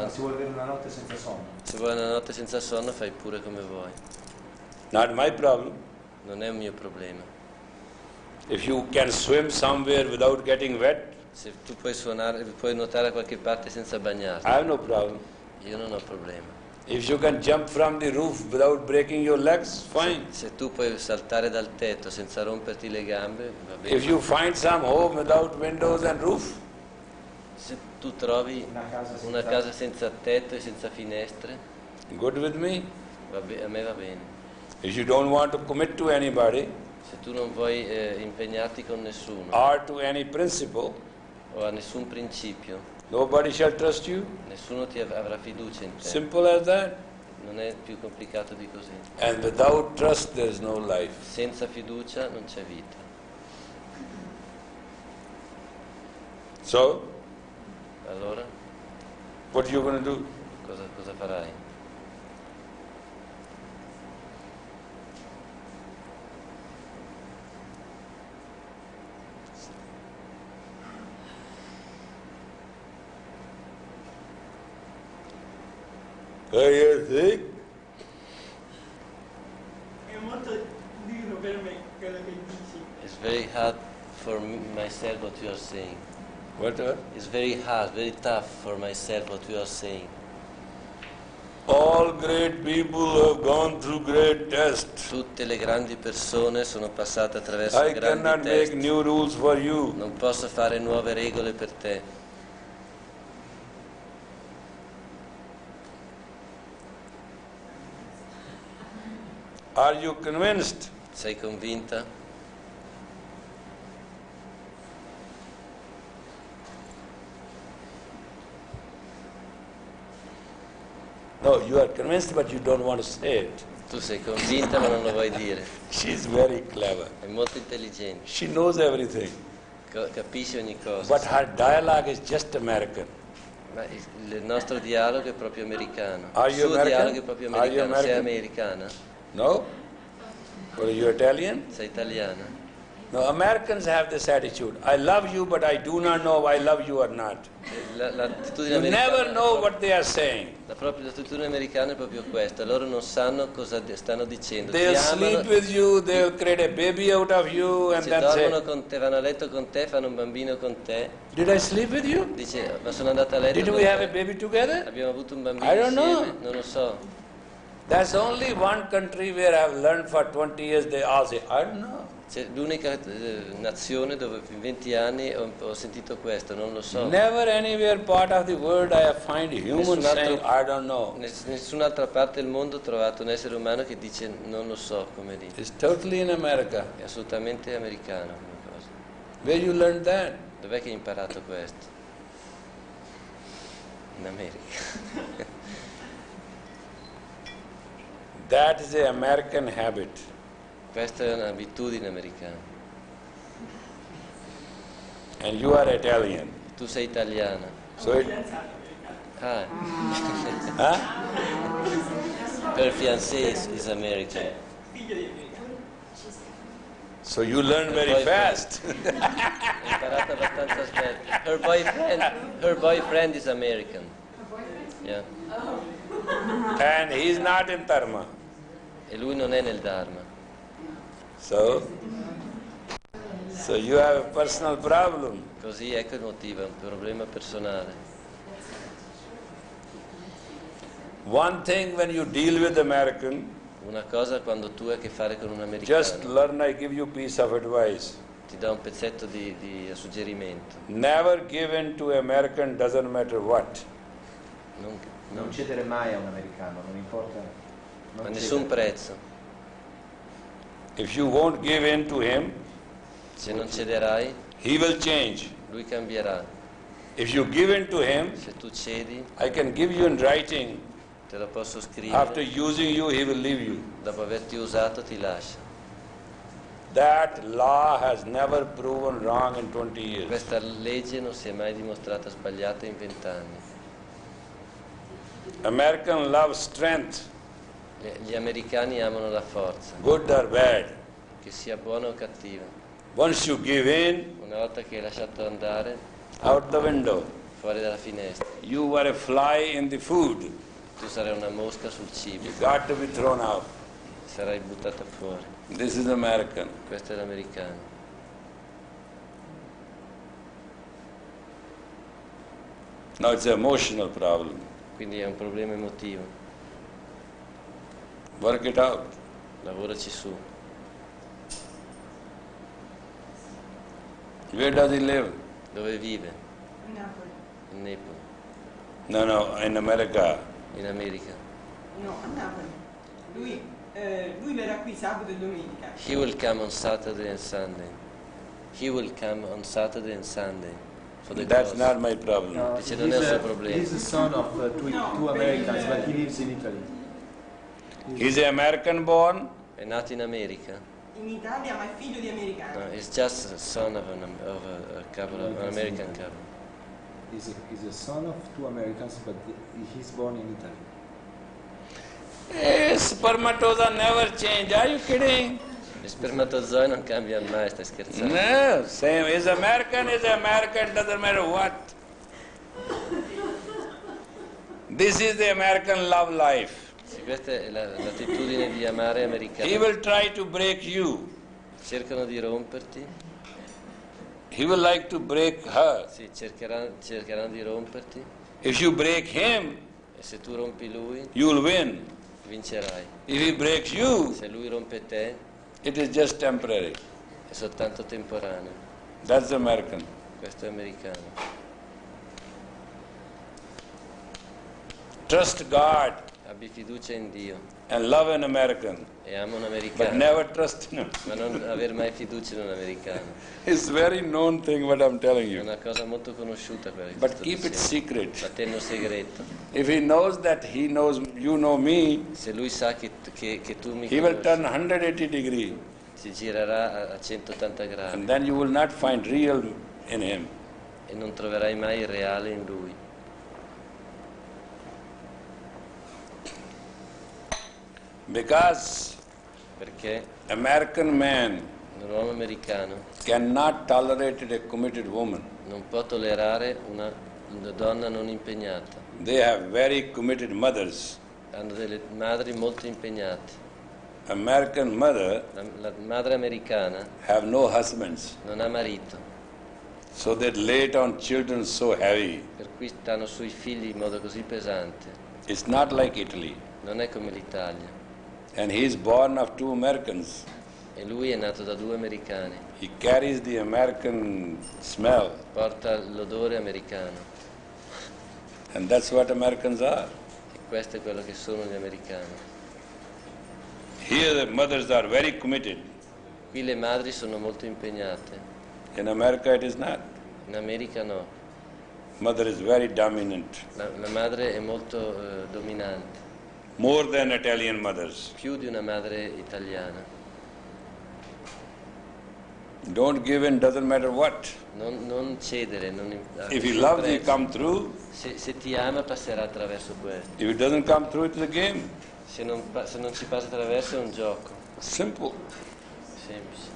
se vuoi avere una notte senza sonno. Se vuoi una notte senza sonno fai pure come vuoi. Not my problem. Non è un mio problema. If you can swim somewhere without getting wet, se tu puoi nuotare da qualche parte senza bagnarti. I have no problem. Io non ho problema. If you can jump from the roof without breaking your legs, fine. Se tu puoi saltare dal tetto senza romperti le gambe, va bene. If you find some home without windows and roof, se tu trovi una casa senza tetto e senza finestre, good with me. A me va bene. If you don't want to commit to anybody, se tu non vuoi impegnarti con nessuno, or to any principle, o a nessun principio, nobody shall trust you. Nessuno ti avrà fiducia in te. Simple as that. Non è più complicato di così. And without trust there is no life. Senza fiducia non c'è vita. So, allora, what are you going to do? Cosa farai? You think? È molto duro per me quello che dici. It's very hard for myself what you are saying. What? It's very hard, very tough for myself what you are saying. All great people have gone through great tests. Tutte le grandi persone sono passate attraverso I grandi cannot test. make new rules for you. Non posso fare nuove regole per te. Are you convinced? Sei convinta? No, you are convinced but you don't want to say it. Tu sei convinta ma non lo vuoi dire. She's very clever. È molto intelligente. She knows everything. Capisce ogni cosa. But her dialogue is just American. Ma il nostro dialogo è proprio americano. Are Il you suo American? dialogo è proprio americano. Sei americana? No? Well, you Italian? Sei italiana? No, Americans have this attitude. I love you, but I do not know I love you or not. L'attitudine You americana never know what they are saying. l'attitudine americana è proprio questa, loro non sanno cosa stanno dicendo. They'll Ti sleep amano, with you, they'll create a baby out of you and se then dormono say, con te, vanno a letto con te, fanno un bambino con te. did I sleep with you? Dice, ma sono andata a letto Did con we have a te? baby together? Abbiamo avuto un bambino I don't insieme? know. Non lo so. That's only one country where I've learned for 20 years, they all say, I don't know. C'è l'unica nazione dove in 20 anni ho sentito questo, non lo so. Never anywhere part of the world I have find humans saying, I don't know. Nessun'altra parte del mondo ho trovato un essere umano che dice non lo so, come dire. It's totally in America. È assolutamente americano come cosa. Where you learned that? Dov'è che hai imparato questo? In America. That is the American habit. Questa è un'abitudine americana. And you are Italian. Tu sei italiana. So it, Ah. huh? Her fiancé is American. So you learn very fast. Hai imparato abbastanza spesso. Her boyfriend is American. Yeah. And he's not in Dharma. E lui non è nel Dharma. So you have a personal problem. Così ecco il motivo, è un problema personale. One thing when you deal with American, Una cosa quando tu hai a che fare con un americano, just learn, I give you piece of advice. ti dà un pezzetto di suggerimento. Never give in to American, doesn't matter what. Non cedere mai a un americano, non importa. A nessun prezzo. If you won't give in to him, Se non cederai, he will change. lui cambierà. If you give in to him, Se tu cedi, I can give you in writing. te lo posso scrivere. After using you, he will leave you. Dopo averti usato ti lascia. That law has never proven wrong in 20 years. Questa legge non si è mai dimostrata sbagliata in 20 anni. American love strength, Gli americani amano la forza, good or bad. che sia buona o cattiva. Once you give in, Una volta che hai lasciato andare, out the window. fuori dalla finestra, You were a fly in the food. tu sarai una mosca sul cibo, You got to be thrown out. sarai buttata fuori. This is American. Questo è l'americano. Now it's an emotional problem. Quindi è un problema emotivo. Work it out. Lavoraci su. Where does he live? Dove vive? Napoli. In Napoli. No, in America. In America. No, a Napoli. Lui verrà qui sabato e domenica. He will come on Saturday and Sunday. He will come on Saturday and Sunday. For the That's course. not my problem. Dice non è il suo problema. He's the son of two Americans, but he lives in Italy. He's an American born. È nato in America. In Italia, ma è figlio di americani. No, he's just a son of a couple of an American couple. He's a son of two Americans, but he's born in Italy. Spermatozoa never change. Are you kidding? Gli spermatozoi non cambiano mai, stai scherzando? No, same. Is American, doesn't matter what. This is the American love life. Sì, questa è l'attitudine di amare americano. He will try to break you. Cercano di romperti. He will like to break her. Sì, cercheranno di romperti. If you break him, E se tu rompi lui, you will win. vincerai. If he breaks you, Se lui rompe te, it is just temporary. è soltanto temporaneo. That's American. Questo è americano. Trust God Abbi fiducia in Dio and love an American, e ama un but americano, never trust him. ma non aver mai fiducia in un americano. It's very known thing what I'm telling È you. una cosa molto conosciuta quella che But sto keep it dicendo. secret. La tengo segreto. If he knows that he knows you know me, Se lui sa che tu mi he will turn conosci, 180 degrees, si girerà a 180 gradi and then you will not find real in him. e non troverai mai il reale in lui. Because Perché American man Un uomo americano cannot tolerate a committed woman. non può tollerare una donna non impegnata. They have very committed mothers. Hanno delle madri molto impegnate. American mother La madre americana have no husbands, non ha marito, so they lay it on children so heavy. per cui stanno sui figli in modo così pesante. It's not like Italy. Non è come l'Italia. And he is born of two Americans. E lui è nato da 2 americani. He carries the American smell. Porta l'odore americano. And that's what Americans are. E questo è quello che sono gli americani. Here the mothers are very committed. Qui le madri sono molto impegnate. In America it is not. In America no. Mother is very dominant. La madre è molto dominante. More than Italian mothers. Più di una madre italiana. Don't give in, doesn't matter what. Non cedere. If he loves you, come through. Se ti ama passerà attraverso questo. If it doesn't come through, it's a game. Se non ci passa attraverso è un gioco. Simple. Semplice.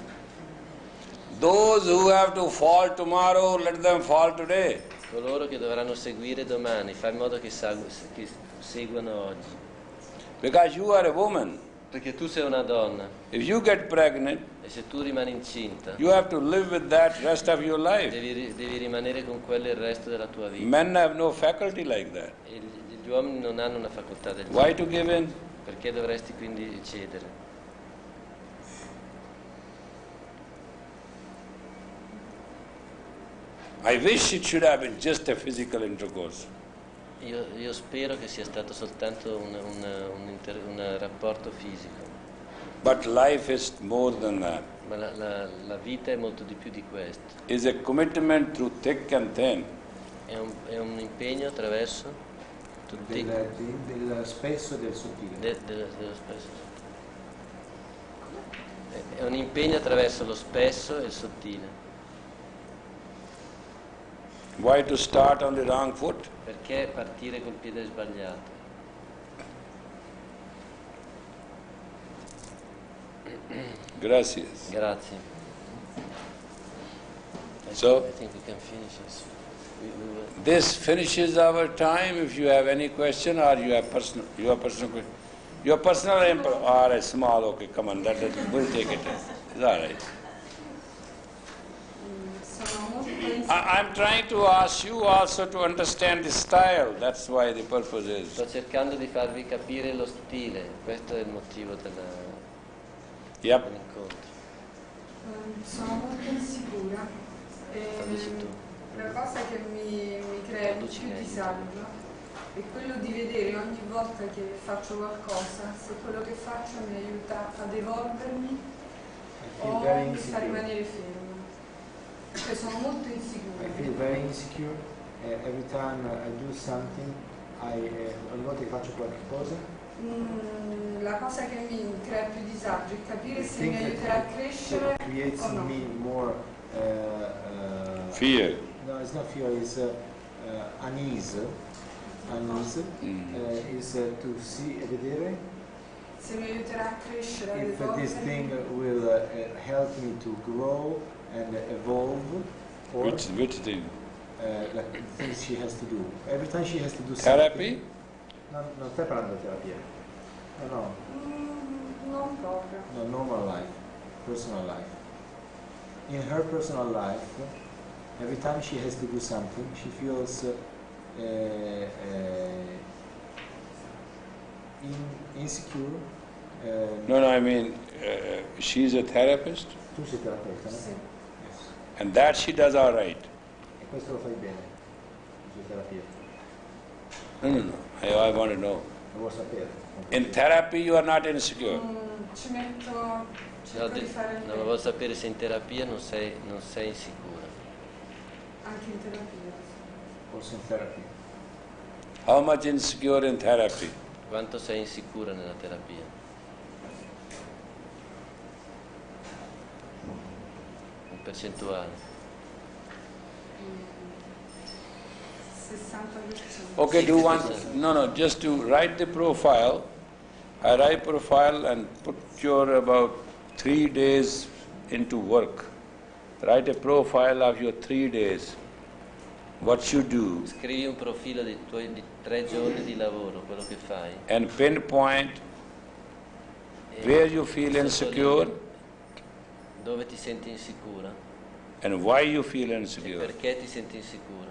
Those who have to fall tomorrow, let them fall today. Coloro che dovranno seguire domani, fai in modo che seguano oggi. Because you are a woman. Perché tu sei una donna. If you get pregnant, e se tu rimani incinta, you have to live with that rest of your life. Devi rimanere con quello il resto della tua vita. Men have no faculty like that. E gli uomini non hanno una facoltà del Why genere. to give in? Perché dovresti quindi cedere? I wish it should have been just a physical intercourse. Io spero che sia stato soltanto un rapporto fisico. But life is more than that. Ma la vita è molto di più di questo. It's a commitment through thick and thin. È un impegno attraverso del spesso e del sottile. Dello spesso. È un impegno attraverso lo spesso e il sottile. Why to start on the wrong foot? Perché partire col piede sbagliato? Gracias. Grazie. So, I think we can finish this. This finishes our time. If you have any question or you have personal question. Your personal or a small, okay, come on, we'll take it. It's all right. I'm trying to ask you also to understand the style. That's why the purpose is. Sto cercando di farvi capire lo stile. Questo è il motivo dell'incontro. Sono molto insicura. La cosa che mi crea più disagio è quello di vedere ogni volta che faccio qualcosa se quello che faccio mi aiuta ad evolvermi o mi fa rimanere fermo. Cioè sono molto insicura. I feel very insecure. Every time I do something, ogni volta che faccio qualche cosa. La cosa che mi crea più disagio è capire se mi aiuterà a crescere creates o no. me more fear. No, it's not fear. It's unease. Unease is to see, vedere. Se mi aiuterà a crescere, ad if this thing will help me to grow and evolve. Or Which thing? Like the things she has to do. Every time she has to do Therapy? something. Non stai parlando di terapia. No. Non proprio. No, normal life, personal life. In her personal life, every time she has to do something, she feels insecure. No, I mean, she's a therapist? Tu sei terapeuta, no? Sì. Yes. And that she does all right. E questo lo fai bene, fisioterapia. No. I want to know. Lo vuoi sapere? In therapy you are not insecure. Ci metto... cerco di fare il No, ma bene. voglio sapere se in terapia non sei insicura. Anche in terapia. Also in therapy. How much insecure in therapy? Quanto sei insicura nella terapia? In percentuale. 60%. Okay, do one. No, just to write the profile. I write profile and put your about 3 days into work. Write a profile of your 3 days. What you do. Scrivi un profilo dei tuoi 3 giorni di lavoro, quello che fai. And pinpoint where you feel insecure. Dove ti senti insicura. And why you feel E insecure. perché ti senti insicura.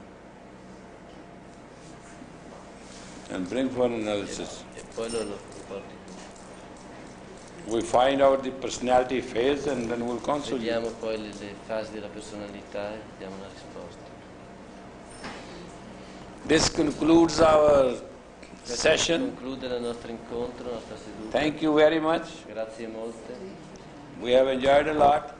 And bring for analysis. E poi lo porti. We find out the personality phase and then we'll console you. Vediamo poi le fasi della personalità e diamo una risposta. This concludes our session. Conclude il nostro incontro, la nostra seduta. Thank you very much. Grazie molte. We have enjoyed a lot.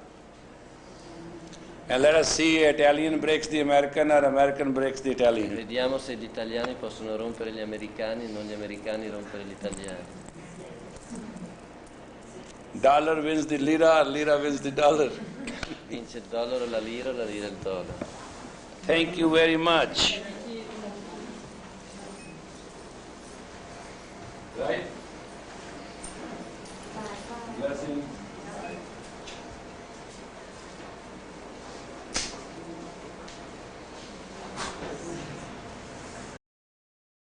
And let us see Italian breaks the American or American breaks the Italian. Vediamo se gli italiani possono rompere gli americani e non gli americani rompere gli italiani. Dollar wins the lira, lira wins the dollar. Vince il dollaro, la lira il dollaro. Thank you very much. Right? Blessing.